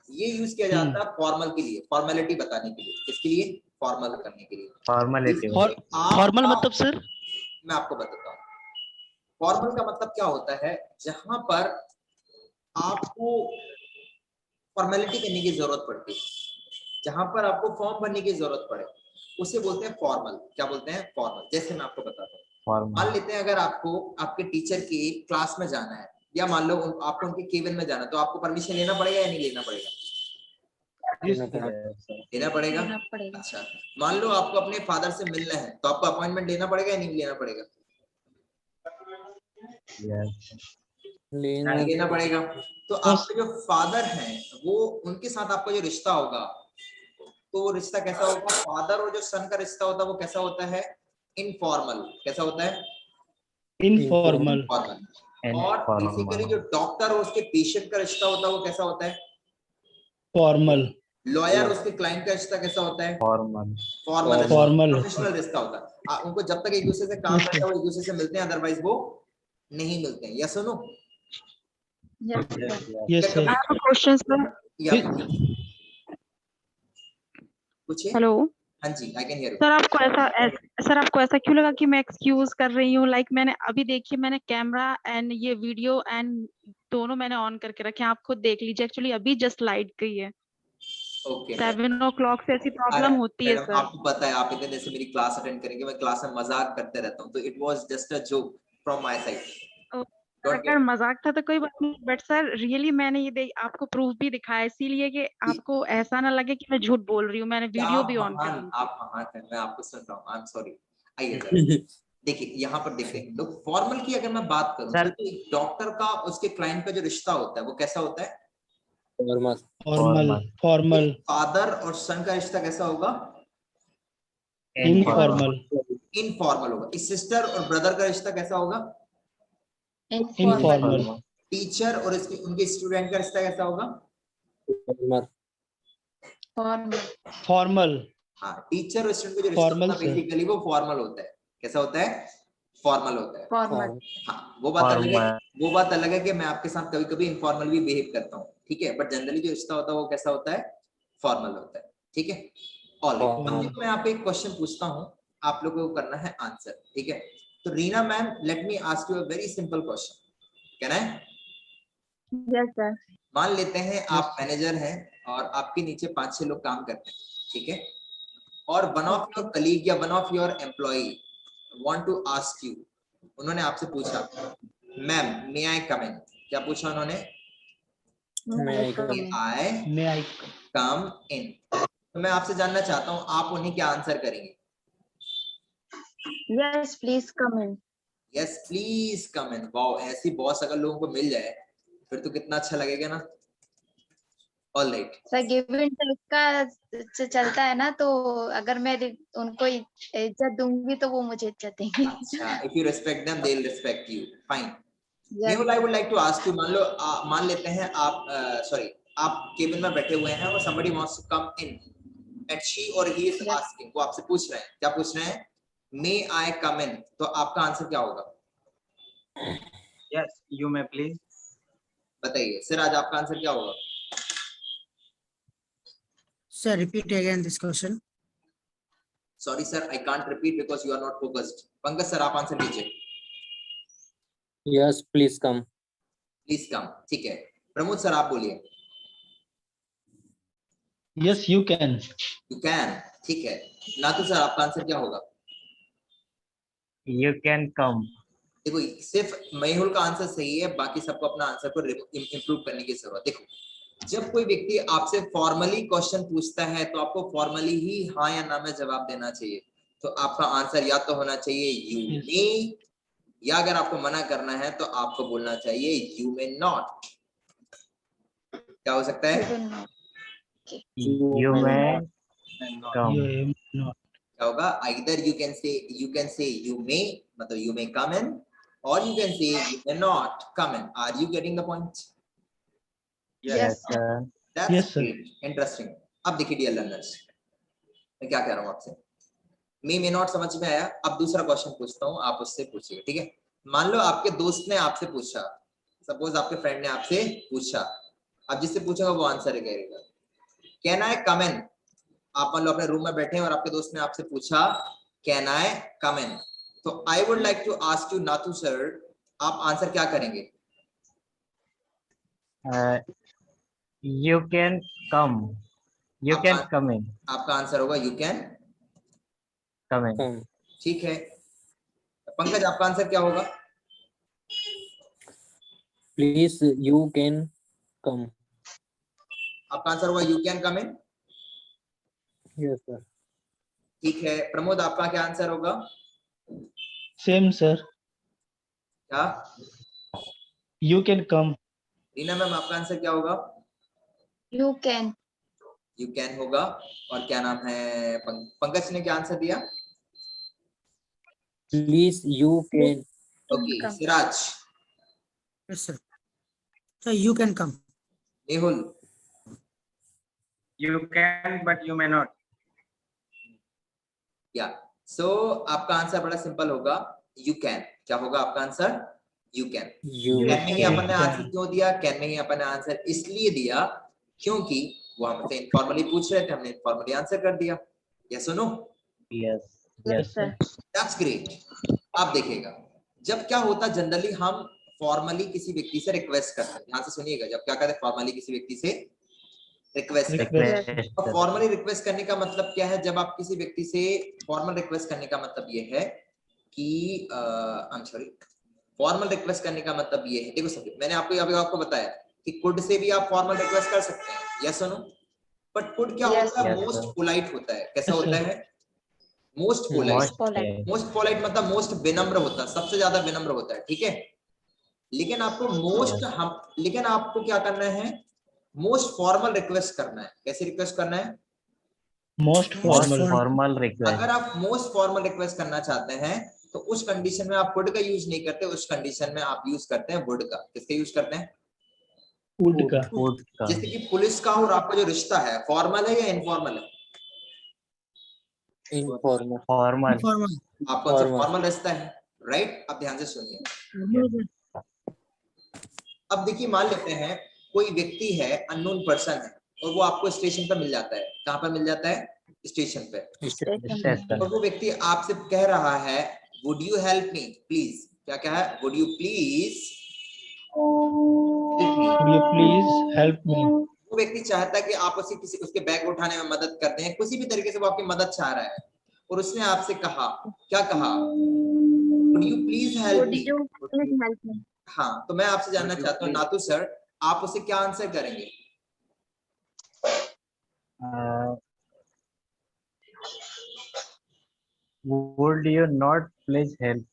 ये यूज किया जाता है फॉर्मल के लिए, फॉर्मेलिटी बताने के लिए। किसके लिए? फॉर्मल करने के लिए। फॉर्मेलिटी। फॉर्मल मतलब सर? मैं आपको बताता हूँ। फॉर्मल का मतलब क्या होता है, जहां पर आपको फॉर्मेलिटी करने की जरूरत पड़ती है, जहां पर आपको फॉर्म भरने की जरूरत पड़े, उसे बोलते हैं फॉर्मल। क्या बोलते हैं? फॉर्मल। जैसे मैं आपको बताता हूँ, मान लेते हैं अगर आपको आपके टीचर की क्लास में जाना है, या मान लो आपको उनके केबिन में जाना है, तो आपको परमिशन लेना पड़ेगा या नहीं लेना पड़ेगा? लेना पड़ेगा। अच्छा, मान लो आपको अपने फादर से मिलना है, तो आपको अपॉइंटमेंट लेना पड़ेगा या नहीं लेना पड़ेगा? लेना पड़ेगा। तो आपके जो फादर हैं, वो उनके साथ आपका जो रिश्ता होगा, तो वो रिश्ता कैसा होगा? फादर और जो सन का रिश्ता होता है वो कैसा होता है? इनफॉर्मल। कैसा होता है? इनफॉर्मल। और बेसिकली जो डॉक्टर और उसके पेशेंट का रिश्ता होता है वो कैसा होता है? फॉर्मल। लॉयर उसके क्लाइंट का रिश्ता कैसा होता है? फॉर्मल। प्रोफेशनल रिश्ता होता है। उनको जब तक एक दूसरे से काम करते हैं वो एक दूसरे से मिलते हैं, अदरवाइज वो नहीं मिलते हैं। यस सुनो। Yes sir. I have a question, sir. पूछिए। हेलो हाँ जी, I can hear you. Sir आपको ऐसा क्यों लगा कि मैं एक्सक्यूज कर रही हूँ? लाइक मैंने अभी देखिए, मैंने कैमरा एंड ये वीडियो एंड दोनों मैंने ऑन करके रखे हैं, आप खुद देख लीजिए। एक्चुअली अभी जस्ट लाइट गई है। ओके, 7 o'clock से ऐसी प्रॉब्लम होती है सर। आपको पता है, आप इतने जैसे मेरी क्लास अटेंड करेंगे, मैं क्लास में मजाक करते रहता हूँ, तो it was just a joke from my side. अगर मजाक था तो कोई बात नहीं, बट सर रियली मैंने ये आपको प्रूफ भी दिखाया, इसीलिए कि आपको ऐसा ना लगे कि मैं झूठ बोल रही हूँ। मैंने वीडियो भी ऑन कर ली थी। आप महान हैं, मैं आपको सुन रहा हूँ। I am sorry. आइए जरा देखिए, यहाँ पर देखते हैं लोग फॉर्मल की अगर मैं बात करूँ, तो एक डॉक्टर का उसके क्लाइंट का जो रिश्ता होता है वो कैसा होता है? फॉर्मल। फादर और सन का रिश्ता कैसा होगा? इनफॉर्मल होगा। सिस्टर और ब्रदर का रिश्ता कैसा होगा? इनफॉर्मल। टीचर और उनके स्टूडेंट का रिश्ता कैसा होगा? फॉर्मल। हाँ, टीचर और स्टूडेंट का जो रिश्ता होता है बेसिकली वो फॉर्मल होता है। कैसा होता है? फॉर्मल होता है। हाँ, वो बात अलग है कि मैं आपके साथ कभी कभी इनफॉर्मल भी बिहेव करता हूँ, ठीक है, बट जनरली जो रिश्ता होता है वो कैसा होता है? फॉर्मल होता है, ठीक है। ऑलराइट, मैं आप एक क्वेश्चन पूछता हूँ, आप लोगों को करना है आंसर, ठीक है? तो Reena ma'am, let me ask you a very simple question, can I? Yes, sir. मान लेते हैं आप मैनेजर हैं और आपके नीचे 5-6 लोग काम करते हैं, ठीक है, और वन ऑफ योर कलीग या one of your employee want to ask you, उन्होंने आपसे पूछा, मैम मे आई कम इन? क्या पूछा उन्होंने? May I come in? तो मैं आपसे जानना चाहता हूँ, आप उन्हें क्या आंसर करेंगे? Yes, please come in. Yes please come in. Wow, ऐसी बॉस अगर लोगों को मिल जाए फिर तो कितना अच्छा लगेगा ना। Alright, sir give and take का चलता है ना, तो अगर मैं उनको इज्जत दूंगी तो वो मुझे इज्जत देंगे। अच्छा, if you respect them they will respect you, fine. Mehul, I would like to ask you, मान लेते हैं आप केबिन में बैठे हुए हैं और somebody wants to come in and she or he is asking, वो आपसे पूछ रहे हैं, क्या पूछ रहे हैं? May I come in? तो आपका आंसर क्या होगा? Yes, you may please. बताइए सिराज, आपका आंसर क्या होगा? Sir, repeat again this question. Sorry sir, I can't repeat because you are not focused. Pankaj sir, आप आंसर कीजिए। Yes, please come. Please come, ठीक है। प्रमोद सर, आप बोलिए। Yes you can. You can, ठीक है। नातू सर, आपका आंसर क्या होगा? You can come. देखो, सिर्फ मेहुल का आंसर सही है, बाकी सबको अपना आंसर को इम्प्रूव करने की जरूरत। देखो, जब कोई व्यक्ति आपसे फॉर्मली क्वेश्चन पूछता है तो आपको फॉर्मली ही हाँ या ना में जवाब देना चाहिए। तो आपका आंसर या तो होना चाहिए यू मे, या अगर आपको मना करना है तो आपको बोलना चाहिए यू मे नॉट। क्या हो सकता है? You may come. You may not. क्या होगा? Either you can say you may, मतलब you may come in, or you can say you may not come in. Are you getting the point? Yes, sir. That's Yes, sir. great. Interesting. अब देखिए dear learners, मैं क्या कह रहा हूँ आपसे, may not समझ में आया। अब दूसरा क्वेश्चन पूछता हूँ, आप उससे पूछिए, ठीक है? मान लो आपके दोस्त ने आपसे पूछा, सपोज आपके फ्रेंड ने आपसे पूछा, अब जिससे पूछेगा वो आंसर करेगा। कैन आई कम इन? आप मान लो अपने रूम में बैठे हैं और आपके दोस्त ने आपसे पूछा कैन आई कम इन, तो I would like to ask you Nathu sir, आप आंसर क्या करेंगे? You can come. You आप can come in. आपका आंसर होगा यू कैन Come in. ठीक है। पंकज आपका आंसर क्या होगा? Please, you can come. आपका आंसर होगा you can come in, Yes, sir. ठीक है। प्रमोद आपका क्या आंसर होगा? Same, sir. क्या? You can come. Reena ma'am आपका आंसर क्या होगा? you can. यू कैन होगा। और क्या नाम है, पंकज ने क्या आंसर दिया? Please, you can. Okay. come. Siraj, Yes, sir. So you can come. Mehul, You can, but you may not. या सो आपका आंसर बड़ा सिंपल होगा यू कैन। क्या होगा आपका answer? You can. You can में ही अपन ने can. आंसर क्यों दिया? कैन में ही अपन ने आंसर इसलिए दिया क्योंकि वो हमसे इनफॉर्मली पूछ रहे थे, हमने इनफॉर्मली आंसर कर दिया। यस और no? Yes. Yes, sir. That's great. आप देखिएगा, जब क्या होता जनरली हम फॉर्मली किसी व्यक्ति से रिक्वेस्ट करते हैं, ध्यान से सुनिएगा, जब क्या कहते हैं फॉर्मली किसी व्यक्ति से रिक्वेस्ट करते हैं। Request. और फॉर्मली रिक्वेस्ट करने का मतलब क्या है? जब आप किसी व्यक्ति से फॉर्मल रिक्वेस्ट करने का मतलब ये है कि I am sorry, formal request करने का मतलब ये है, देखो सभी मैंने आपको अभी आपको बताया कि कुड से भी आप फॉर्मल रिक्वेस्ट कर सकते हैं, यस और नो? बट कुड क्या Yes, होता है? yes, most sir. पोलाइट होता है। कैसा Yes, होता sir. है? Most polite. Most. polite. Most polite मतलब मोस्ट विनम्र होता है, सबसे ज्यादा विनम्र होता है, ठीक है? लेकिन आपको मोस्ट लेकिन आपको क्या करना है? मोस्ट फॉर्मल रिक्वेस्ट करना है। कैसे रिक्वेस्ट करना है? Most Most formal. formal request. अगर आप मोस्ट फॉर्मल रिक्वेस्ट करना चाहते हैं तो उस कंडीशन में आप वुड का यूज नहीं करते, उस कंडीशन में आप यूज करते हैं वुड का। किसका यूज करते हैं? Would का. Would का. जैसे कि पुलिस का और आपका जो रिश्ता है फॉर्मल है या इनफॉर्मल है? informal. Formal. Formal. आपका उनसे Formal. फॉर्मल रिश्ता है, राइट? अब ध्यान से सुनिए। अब देखिए मान लेते हैं कोई व्यक्ति है, अननोन पर्सन है, और वो आपको स्टेशन पर मिल जाता है। कहाँ पर मिल जाता है? स्टेशन पे। Station. और वो व्यक्ति आपसे कह रहा है would you help me please? क्या कहा है? Would you please help me? Will you please help me? वो व्यक्ति चाहता है कि आप उसे किसी उसके बैग उठाने में मदद कर दें, किसी भी तरीके से वो आपकी मदद चाह रहा है, और उसने आपसे कहा, क्या कहा? Would you please help Would me? you please help me? हाँ, तो मैं आपसे जानना चाहता हूँ नातू सर, आप उसे क्या आंसर करेंगे? Would you not please help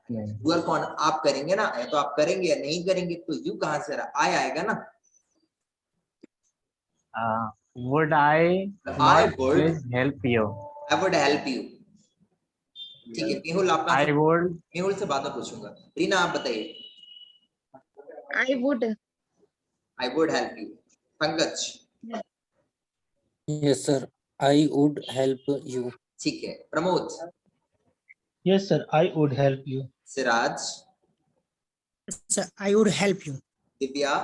me? Doer कौन? आप करेंगे ना, या तो आप करेंगे या नहीं करेंगे, तो यू कहाँ से रहा? आएगा ना? Would I not would. please help you? I would help you। ठीक है, मेहुल आपका I would. मेहुल से बाद में पूछूंगा। रीना आप बताइए। I would. I would help you। Pankaj? Yes, sir. I would help you. ठीक है। Pramod? Yes, sir. I would help you. Siraj? Sir, I would help you. Divya?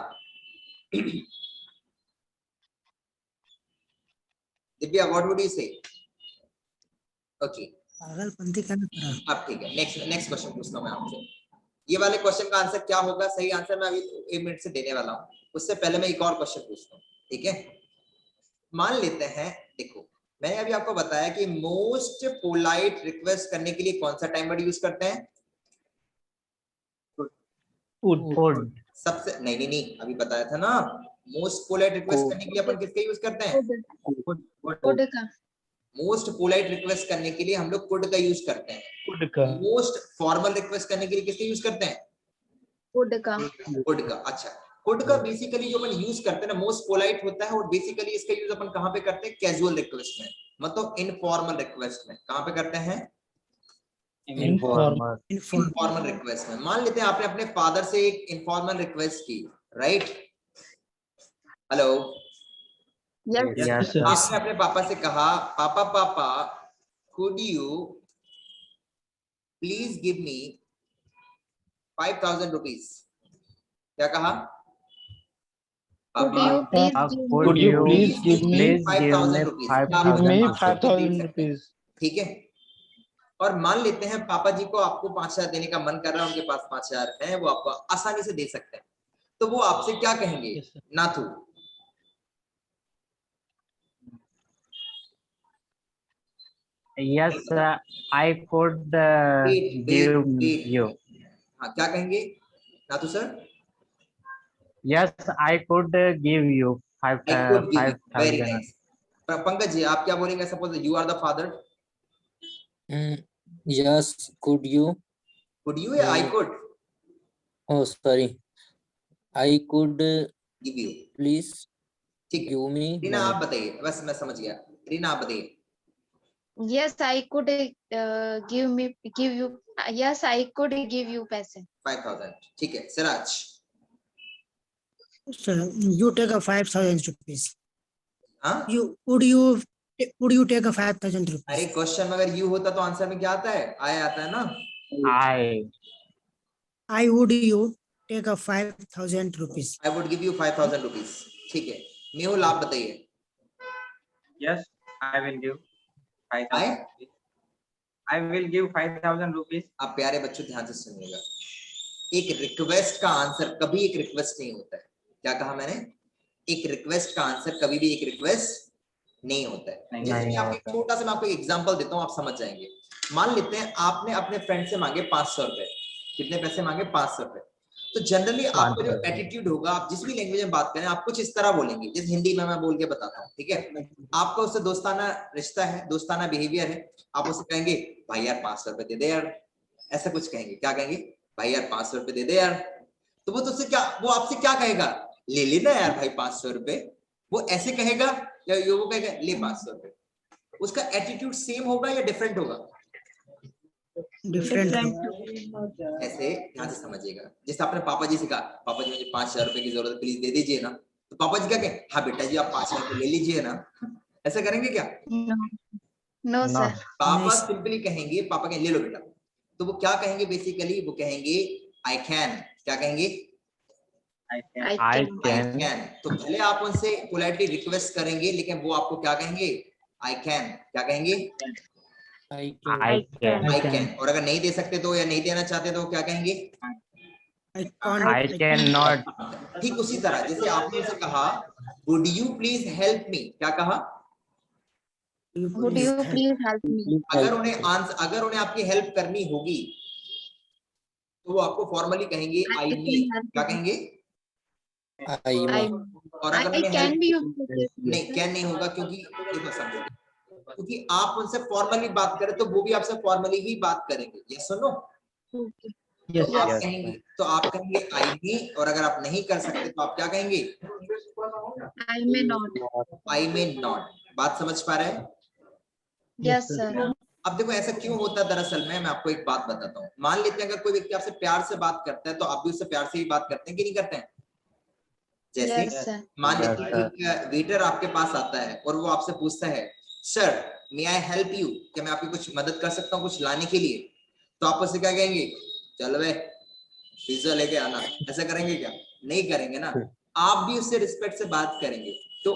Divya what would you say? Okay, पागलपंती क्या ना करा। अब ठीक है, नेक्स्ट क्वेश्चन पूछता हूँ मैं आपसे। ये वाले क्वेश्चन का आंसर क्या होगा? सही आंसर मैं अभी 1 मिनट से देने वाला हूँ, उससे पहले मैं एक और क्वेश्चन पूछता हूँ, ठीक है? मान लेते हैं, देखो मैंने अभी आपको बताया कि मोस्ट पोलाइट रिक्वेस्ट करने के लिए कौन सा टाइम वर्ड यूज करते हैं? Would. Would. सबसे नहीं, अभी बताया था ना, मोस्ट पोलाइट रिक्वेस्ट करने के लिए अपन किसका यूज करते हैं? कुड का मोस्ट पोलाइट रिक्वेस्ट करने के लिए हम लोग कुड का यूज करते हैं। कुड का। मोस्ट फॉर्मल रिक्वेस्ट करने के लिए किसका यूज करते हैं? कुड का कुड का। अच्छा, कुड का बेसिकली जो अपन यूज करते हैं ना मोस्ट पोलाइट होता है, और बेसिकली इसका यूज अपन कहाँ पे करते हैं? कैजुअल रिक्वेस्ट में, मतलब इनफॉर्मल रिक्वेस्ट में। कहाँ पे करते हैं? इनफॉर्मल। इनफॉर्मल रिक्वेस्ट में। मान लेते हैं आपने अपने फादर से एक इनफॉर्मल रिक्वेस्ट की, राइट? Hello, yes sir. आपने अपने पापा से कहा, पापा पापा could you please give me 5,000 rupees? क्या कहा? Could you please Could you please give me 5,000 rupees? give me 5,000 rupees? ठीक है। और मान लेते हैं पापा जी को आपको 5,000 देने का मन कर रहा है, उनके पास 5,000 है, वो आपको आसानी से दे सकते हैं, तो वो आपसे क्या कहेंगे? Yes, sir. Nathu, Yes, I could wait, give wait. you. हाँ, क्या कहेंगे Nathu sir? Yes, I could give you I could give you. Very 5,000. nice. Pankaj ji, आप क्या बोलेंगे? Suppose you are the father, Yes, could you? could you या I could Oh, sorry. I could give you? please ठीक है, give me Reena money. आप बताइए। बस मैं समझ गया, रीना आप बताइए। Yes, I could give you. Yes, I could give you पैसे. 5,000। ठीक है, Siraj. Sir, you take a 5,000 rupees. हाँ, Would you take a 5,000 rupees? अरे क्वेश्चन में अगर यू होता तो आंसर में क्या आता है? आया आता है ना। I would you take a 5,000 rupees? I would give you 5,000 rupees। ठीक है, मेहुल आप बताइए। Yes, I will give 5,000 I? rupees. I will give 5,000 rupees. आप प्यारे बच्चों ध्यान से सुनिएगा, एक रिक्वेस्ट का आंसर कभी एक रिक्वेस्ट नहीं होता है। क्या कहा मैंने? एक रिक्वेस्ट का आंसर कभी भी एक रिक्वेस्ट नहीं होता है। जैसे मैं आपको छोटा सा मैं आपको एग्जांपल देता हूँ, आप समझ जाएंगे। मान लेते हैं आपने अपने फ्रेंड से मांगे 500 रुपए। कितने पैसे मांगे? 500 रुपए। तो जनरली आपका जो एटीट्यूड होगा, आप जिस भी लैंग्वेज में बात करें, आप कुछ इस तरह बोलेंगे, जैसे हिंदी में मैं बोल के बताता हूँ, ठीक है? आपका उससे दोस्ताना रिश्ता है, दोस्ताना बिहेवियर है, आप उससे कहेंगे भाई यार 500 रुपए दे दे यार, ऐसा कुछ कहेंगे। क्या कहेंगे? भाई यार 500 रुपए दे दे यार। तो वो तुझसे क्या, वो आपसे क्या कहेगा? ले लेना यार भाई 500 रुपए। वो ऐसे कहेगा या वो कहेगा ले 500 रुपए? उसका एटीट्यूड सेम होगा या डिफरेंट होगा? Different. ऐसे ध्यान से समझिएगा। जैसे आपने पापा जी से कहा, पापा जी मुझे 5,000 रुपए की जरूरत है, प्लीज दे दीजिए ना। तो पापा जी क्या कहें? हाँ बेटा जी आप 5,000 रुपए ले लीजिए ना। ऐसा करेंगे क्या? No, sir. पापा सिंपली कहेंगे, पापा कहेंगे ले लो बेटा। तो वो क्या कहेंगे? बेसिकली वो कहेंगे आई कैन। क्या कहेंगे? I can. तो भले आप उनसे पोलाइटली रिक्वेस्ट करेंगे, लेकिन वो आपको क्या कहेंगे? I can. क्या कहेंगे? I can. I can. और अगर नहीं दे सकते तो या नहीं देना चाहते तो क्या कहेंगे? I cannot. ठीक उसी तरह जैसे आपने उनसे कहा would you please help me. क्या कहा? Would you please help me? अगर उन्हें आपकी हेल्प करनी होगी तो वो आपको फॉर्मली कहेंगे आई मे। क्या कहेंगे? और अगर I उन्हें can help- be used. नहीं, कैन नहीं होगा, क्योंकि देखो समझो, क्योंकि आप उनसे फॉर्मली बात करें तो वो भी आपसे फॉर्मली ही बात करेंगे। यस और नो? Yes, तो आप yes. कहेंगे, तो आप कहेंगे आई मे, और अगर आप नहीं कर सकते तो आप क्या कहेंगे? I may not. I may not. बात समझ पा रहे हैं? Yes, sir. अब देखो ऐसा क्यों होता है, दरअसल में मैं आपको एक बात बताता हूँ। मान लेते हैं अगर कोई व्यक्ति आपसे प्यार से बात करता है तो आप भी उससे प्यार से ही बात करते हैं कि नहीं करते हैं? जैसे Yes, sir. मान Yes, लीजिए एक वेटर आपके पास आता है और वो आपसे पूछता है sir may I help you, क्या मैं आपकी कुछ मदद कर सकता हूँ कुछ लाने के लिए? तो आप उससे क्या कहेंगे? चल वे पिज्जा लेके आना। ऐसा करेंगे क्या? नहीं करेंगे ना। आप भी उससे रिस्पेक्ट से बात करेंगे। तो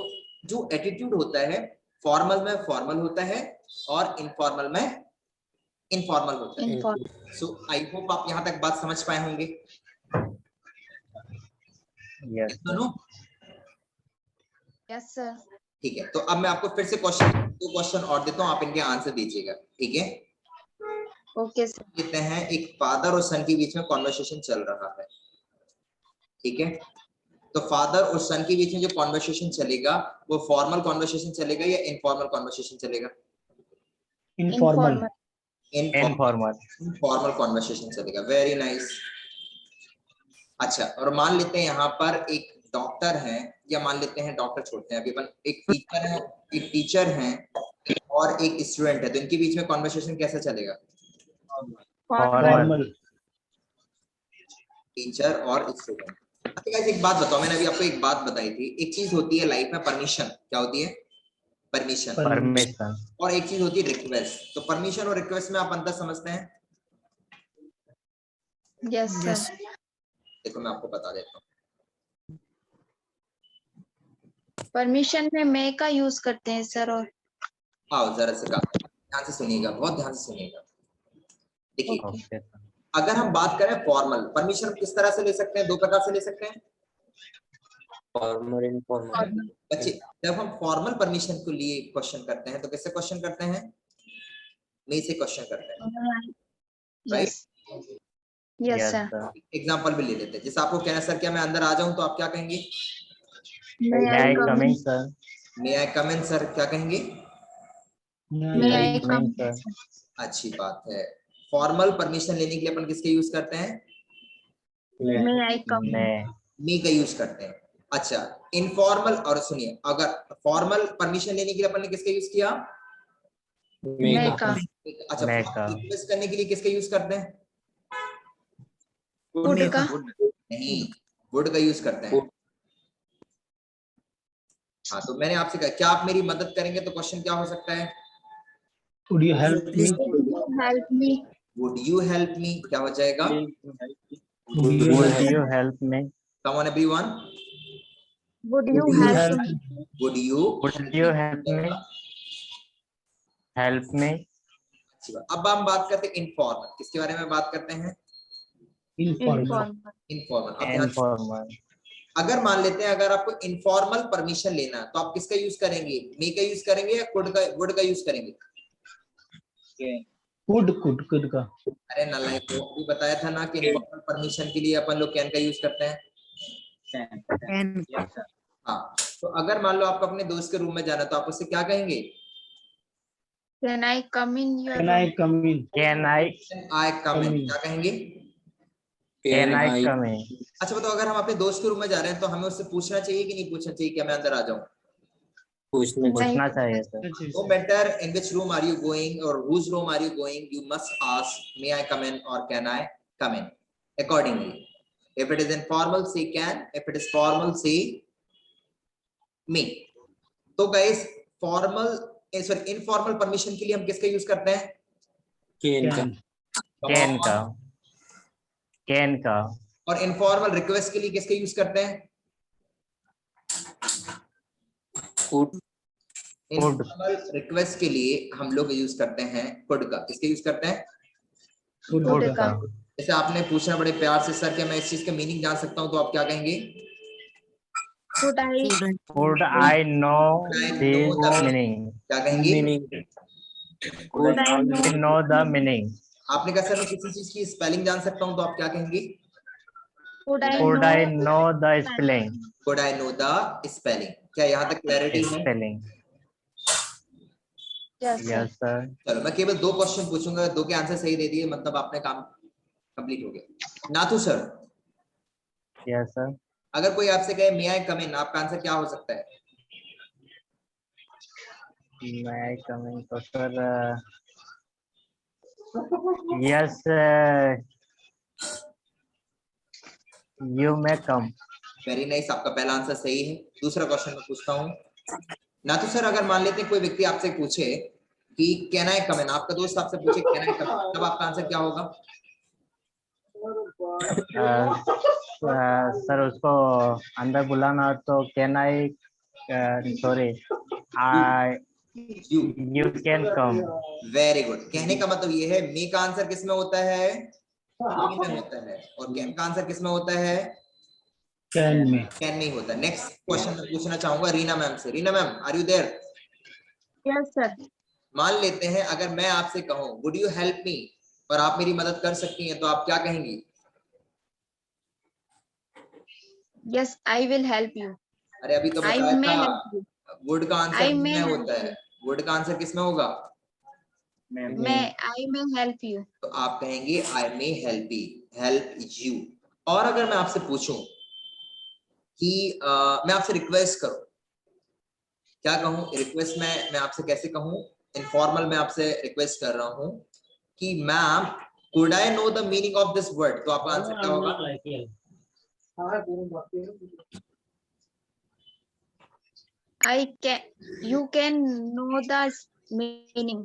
जो एटीट्यूड होता है फॉर्मल में फॉर्मल होता है और इनफॉर्मल में इनफॉर्मल होता है। Inform. सो आई होप आप यहाँ तक बात समझ पाए होंगे Yes. दोनों। Yes, sir. ठीक है, तो अब मैं आपको फिर से दो क्वेश्चन और देता हूँ, आप इनके आंसर दीजिएगा। ठीक है? Okay, sir. कहते हैं एक फादर और सन के बीच में कॉन्वर्सेशन चल रहा है। ठीक है? तो फादर और सन के बीच में जो कॉन्वर्सेशन चलेगा वो फॉर्मल कॉन्वर्सेशन चलेगा या इनफॉर्मल कॉन्वर्सेशन चलेगा? Informal. Informal. इनफॉर्मल कॉन्वर्सेशन चलेगा। Very nice. अच्छा, और मान लेते हैं यहाँ पर एक डॉक्टर है, या मान लेते हैं डॉक्टर छोड़ते हैं अभी अपन, एक टीचर है और एक स्टूडेंट है, तो इनके बीच में कॉन्वर्सेशन कैसा चलेगा? Formal. टीचर और स्टूडेंट। अच्छा गाइस, एक बात बताओ, मैंने अभी आपको एक बात बताई थी, एक चीज होती है लाइफ में परमिशन, क्या होती है? परमिशन। Permission. और एक चीज होती है रिक्वेस्ट। तो परमिशन और रिक्वेस्ट में आप अंतर समझते हैं? Yes Yes. सर। देखो मैं आपको बता देता हूँ। परमिशन में मे का यूज करते हैं सर। और आओ जरा से ध्यान से सुनिएगा, बहुत ध्यान से सुनिएगा। देखिए, Okay, sir. अगर हम बात करें फॉर्मल परमिशन, किस तरह से ले सकते हैं? दो प्रकार से ले सकते हैं फॉर्मल इनफॉर्मल। बच्चे। जब हम फॉर्मल परमिशन को लिए क्वेश्चन करते हैं तो किससे क्वेश्चन करते हैं? मे से क्वेश्चन करते हैं, right? Yes yes Yes, sir. sir. Example भी ले लेते हैं, जैसे आपको कहना सर क्या मैं अंदर आ जाऊं, तो आप क्या कहेंगे? मे May I come in, sir? May I come in sir, क्या कहेंगे? मे आई Come in, कम। sir. अच्छी बात है। फॉर्मल परमिशन लेने के लिए अपन किसके यूज करते हैं? मे आई कम। May. मी का यूज करते हैं। अच्छा, इनफॉर्मल, और सुनिए, अगर फॉर्मल परमिशन लेने के लिए अपन ने किसका यूज किया? मे का। अच्छा, May का। रिक्वेस्ट करने के लिए किसका यूज करते हैं? वुड का। नहीं, वुड का यूज करते हैं। हाँ, तो मैंने आपसे कहा क्या आप मेरी मदद करेंगे, तो क्वेश्चन क्या हो सकता है? Would you help me? Help me. Would you help me, क्या हो जाएगा? Would you Would help you help me? Come on everyone, would you Would you help help me. Would you Would you help me? Help me? अच्छी बात। अब हम बात करते हैं इनफॉर्मल। किसके बारे में बात करते हैं? informal? इनफॉर्मल। अब ध्यान से, Informal. अगर मान लेते हैं अगर आपको इनफॉर्मल परमिशन लेना है, तो आप किसका यूज करेंगे? मे का यूज करेंगे या वुड का यूज करेंगे? Could का. अरे नालायक, को अभी बताया था ना कि इनफॉर्मल परमिशन के लिए अपन लोग कैन का यूज करते हैं। Can. हाँ, तो अगर मान लो आपको अपने दोस्त के रूम में जाना, तो आप उससे क्या कहेंगे? Can I come in your Can I come in? Can I I come इन, क्या कहेंगे? can I come in? अच्छा बताओ, अगर हम अपने दोस्त के रूम में जा रहे हैं तो हमें उससे पूछना चाहिए कि नहीं पूछना चाहिए, क्या मैं अंदर आ जाऊं? पूछना चाहिए sir. No matter in which room are you going or whose room are you going, you must ask, may I come in or can I come in? Accordingly, if it is informal, say can. If it is formal, say may. तो guys, formal sorry informal permission के लिए हम किसका use करते हैं? Can. Can का। और informal request के लिए किसका यूज करते हैं? informal request के लिए हम लोग यूज करते हैं could का। किसके यूज करते हैं? वुड का। जैसे आपने पूछना बड़े प्यार से, सर क्या मैं इस चीज का मीनिंग जान सकता हूँ, तो आप क्या कहेंगे? Would I Would I know the meaning? क्या कहेंगे? would I Know the meaning? आपने कहा सर मैं किसी चीज की स्पेलिंग जान सकता हूँ, तो आप क्या कहेंगे? would Would I know the spelling? Could I know the spelling? क्या यहाँ तक क्लैरिटी है? Spelling. Yes sir. Yes sir. चलो मैं केवल 2 क्वेश्चन पूछूंगा, 2 के आंसर सही दे दिए मतलब आपने काम कंप्लीट हो गया। Nathu sir, Yes sir. अगर कोई आपसे कहे मे आई कम इन, आपका आंसर क्या हो सकता है? May I come in? तो sir yes, you may come. Very nice, आपका पहला आंसर सही है। दूसरा क्वेश्चन मैं पूछता हूँ। नाथू सर, अगर मान लेते हैं कोई व्यक्ति आपसे पूछे कि कैन आई कम इन, आपका दोस्त आपसे पूछे कैन आई कम इन, तब आपका आंसर क्या होगा? सर उसको अंदर बुलाना तो can I sorry I you can come. Very good. कहने का मतलब ये है मे का आंसर किस में होता है? मे में होता है। और कैन का आंसर किस में होता है? Can में। कैन में ही होता है। नेक्स्ट क्वेश्चन मैं पूछना चाहूंगा रीना मैम से। Reena ma'am, are you there? Yes sir. मान लेते हैं अगर मैं आपसे कहूं वुड यू हेल्प मी, और आप मेरी मदद कर सकती हैं, तो आप क्या कहेंगी? Yes, I will help you. अरे अभी तो I बताया may था help you. वुड का आंसर I may किसमें help होता है? वुड का आंसर किसमें होगा? I may help you. तो आप कहेंगे आई मे हेल्प यू। और अगर मैं आपसे पूछूं कि मैं आपसे रिक्वेस्ट करूं, क्या कहूं? रिक्वेस्ट में मैं आपसे कैसे कहूं? इनफॉर्मल मैं आपसे रिक्वेस्ट कर रहा हूं कि ma'am could I know the meaning of this word, तो आपका आंसर क्या होगा? You can know the meaning.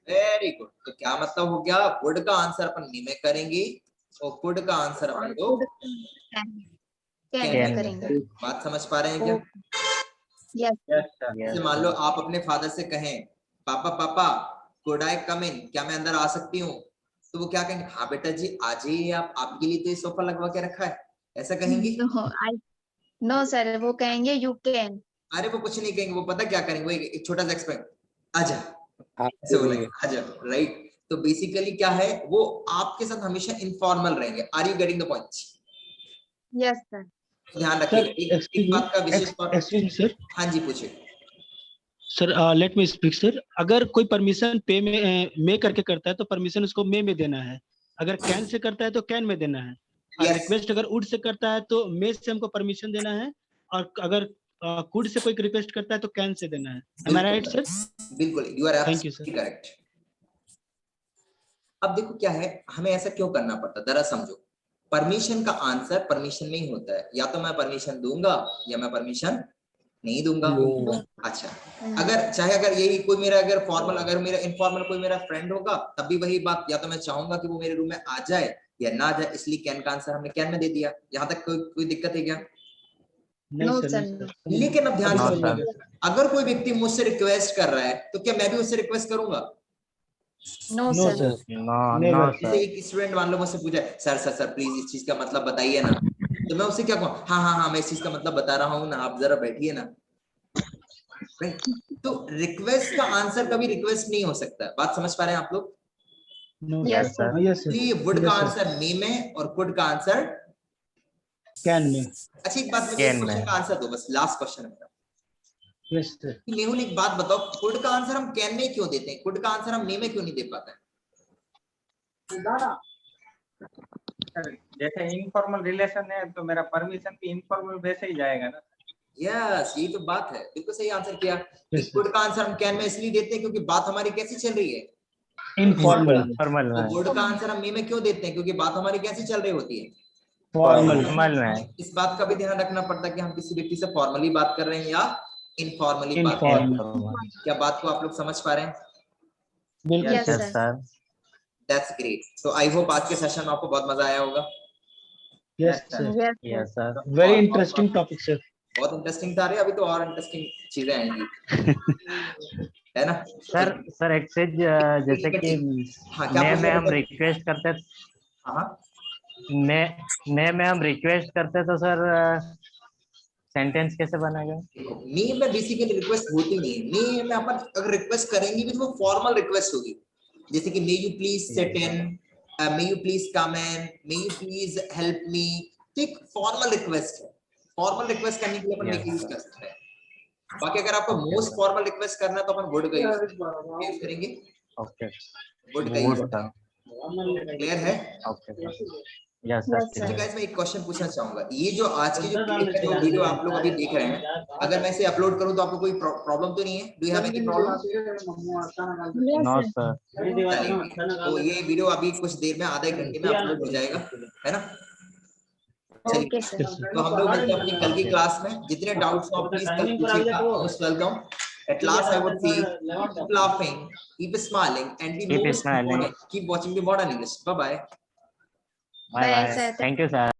Very good. तो क्या मतलब हो गया? वुड का आंसर अपन मी में करेंगे और कुड का आंसर अपन लोग Can कैन में करेंगे। करेंगे। बात समझ पा रहे हैं क्या? Yes. जैसे मान लो आप अपने फादर से कहें पापा पापा कुड आई कम इन, क्या मैं अंदर आ सकती हूँ? तो वो क्या कहेंगे? हाँ बेटा जी आ जाइए, आप आपके लिए तो ये सोफा लगवा के रखा है, ऐसा कहेंगे? No sir, वो कहेंगे you can. अरे वो कुछ नहीं कहेंगे, वो पता क्या करेंगे? वो एक छोटा सा एक्सपेरिमेंट, आजा, ऐसे बोलेंगे आजा, राइट? तो बेसिकली क्या है, वो आपके साथ हमेशा इनफॉर्मल रहेंगे। Are you getting the point? Yes sir. ध्यान रखिएगा एक बात का विशेष तौर। सर हाँ जी पूछिए sir, let me speak sir. अगर कोई परमिशन पे में करके करता है तो परमिशन उसको में देना है, अगर कैन से करता है तो कैन में देना है, और Yes. रिक्वेस्ट अगर वुड से करता है तो में से हमको परमिशन देना है, और अगर कुड से कोई रिक्वेस्ट करता है तो कैन से देना है। Am I right sir? बिल्कुल, you are Thank you, absolutely correct. अब देखो क्या है, हमें ऐसा क्यों करना पड़ता? जरा समझो, परमिशन का आंसर परमिशन में ही होता है, या तो मैं परमिशन दूंगा या मैं परमिशन नहीं दूंगा। अच्छा, अगर यही कोई मेरा अगर फॉर्मल अगर मेरा इनफॉर्मल कोई मेरा फ्रेंड होगा तब भी वही बात, या तो मैं चाहूंगा कि वो मेरे रूम में आ जाए या ना जाए, इसलिए कैन का आंसर हमने कैन में दे दिया। यहाँ तक कोई दिक्कत है क्या? No नहीं sir. सर। लेकिन अब ध्यान No, से sir. अगर कोई व्यक्ति मुझसे रिक्वेस्ट कर रहा है तो क्या मैं भी उससे रिक्वेस्ट करूंगा? No no sir. Sir. No जैसे sir. एक स्टूडेंट मान लो मुझसे पूछा सर सर सर प्लीज इस चीज का मतलब बताइए ना, तो मैं उससे क्या कहूँ? हाँ हाँ हाँ मैं इस चीज का मतलब बता रहा हूँ ना, आप जरा बैठिए ना। तो रिक्वेस्ट का आंसर कभी रिक्वेस्ट नहीं हो सकता। बात समझ पा रहे हैं आप लोग? Yes sir. Yes sir. इसलिए वुड का आंसर मी में और कुड का आंसर कैन में। अच्छा एक बात मुझे Can इस क्वेश्चन में। का आंसर दो, बस लास्ट क्वेश्चन है मेरा। Yes sir. मेहुल एक बात बताओ, कुड का आंसर हम कैन में क्यों देते हैं, कुड का आंसर हम मी में क्यों नहीं दे पाते हैं? जैसे इनफॉर्मल रिलेशन है तो मेरा परमिशन भी इनफॉर्मल वैसे ही जाएगा ना। यस यही तो बात है, बिल्कुल सही आंसर किया। Yes, कुड का आंसर हम कैन में इसलिए देते हैं क्योंकि बात हमारी कैसी चल रही है? इनफॉर्मल। फॉर्मल और में। वुड का आंसर हम मी में क्यों देते हैं? क्योंकि बात हमारी कैसी चल रही होती है? फॉर्मल। फॉर्मल में। इस बात का भी ध्यान रखना पड़ता है कि हम किसी व्यक्ति से फॉर्मली बात कर रहे हैं या इनफॉर्मली बात कर रहे हैं। क्या बात को आप लोग समझ पा रहे हैं? बिल्कुल Yes sir. Yes sir. That's great. तो आई होप आज के सेशन में आपको बहुत मजा आया होगा। Yes sir. Yes sir. Yes sir. Very interesting topic sir. बहुत इंटरेस्टिंग था। अरे अभी तो और इंटरेस्टिंग चीजें आएंगी है ना? सर एक चीज जैसे कि हाँ, क्या मैं पूछ रहे हम थे? रिक्वेस्ट करते हाँ मैं हम रिक्वेस्ट करते तो सर सेंटेंस कैसे बनेगा? मी में बेसिकली रिक्वेस्ट होती नहीं है। मी में अपन अगर रिक्वेस्ट करेंगे भी तो वो फॉर्मल रिक्वेस्ट होगी, जैसे कि may you please sit in, may you please come in, may you please help me. तो एक फॉर्मल रिक्वेस्ट है, फॉर्मल रिक्वेस्ट करने के लिए अपन मे का यूज कर सकते हैं। बाकी अगर आपको मोस्ट फॉर्मल रिक्वेस्ट करना है तो अपन वुड का यूज करेंगे। ओके। वुड का यूज का। क्लियर है? Okay. Yes Yes, sir. sir. Guys मैं एक क्वेश्चन पूछना चाहूंगा, ये जो आज की जो क्लिप है, जो वीडियो आप लोग अभी देख रहे हैं, अगर मैं इसे अपलोड करूं तो आपको कोई प्रॉब्लम तो नहीं है? Do you have any problem? No sir. तो ये वीडियो अभी कुछ देर में आधे घंटे में अपलोड हो जाएगा, है ना? Okay चलिए sir. तो हम लोग मिलते हैं अपनी कल की क्लास में। जितने डाउट्स हो आप प्लीज कल पूछिएगा। Most welcome. At last I would say keep laughing, keep smiling and the Keep most smiling. important, keep watching the Modern English. Bye bye. Bye bye. Thank you sir.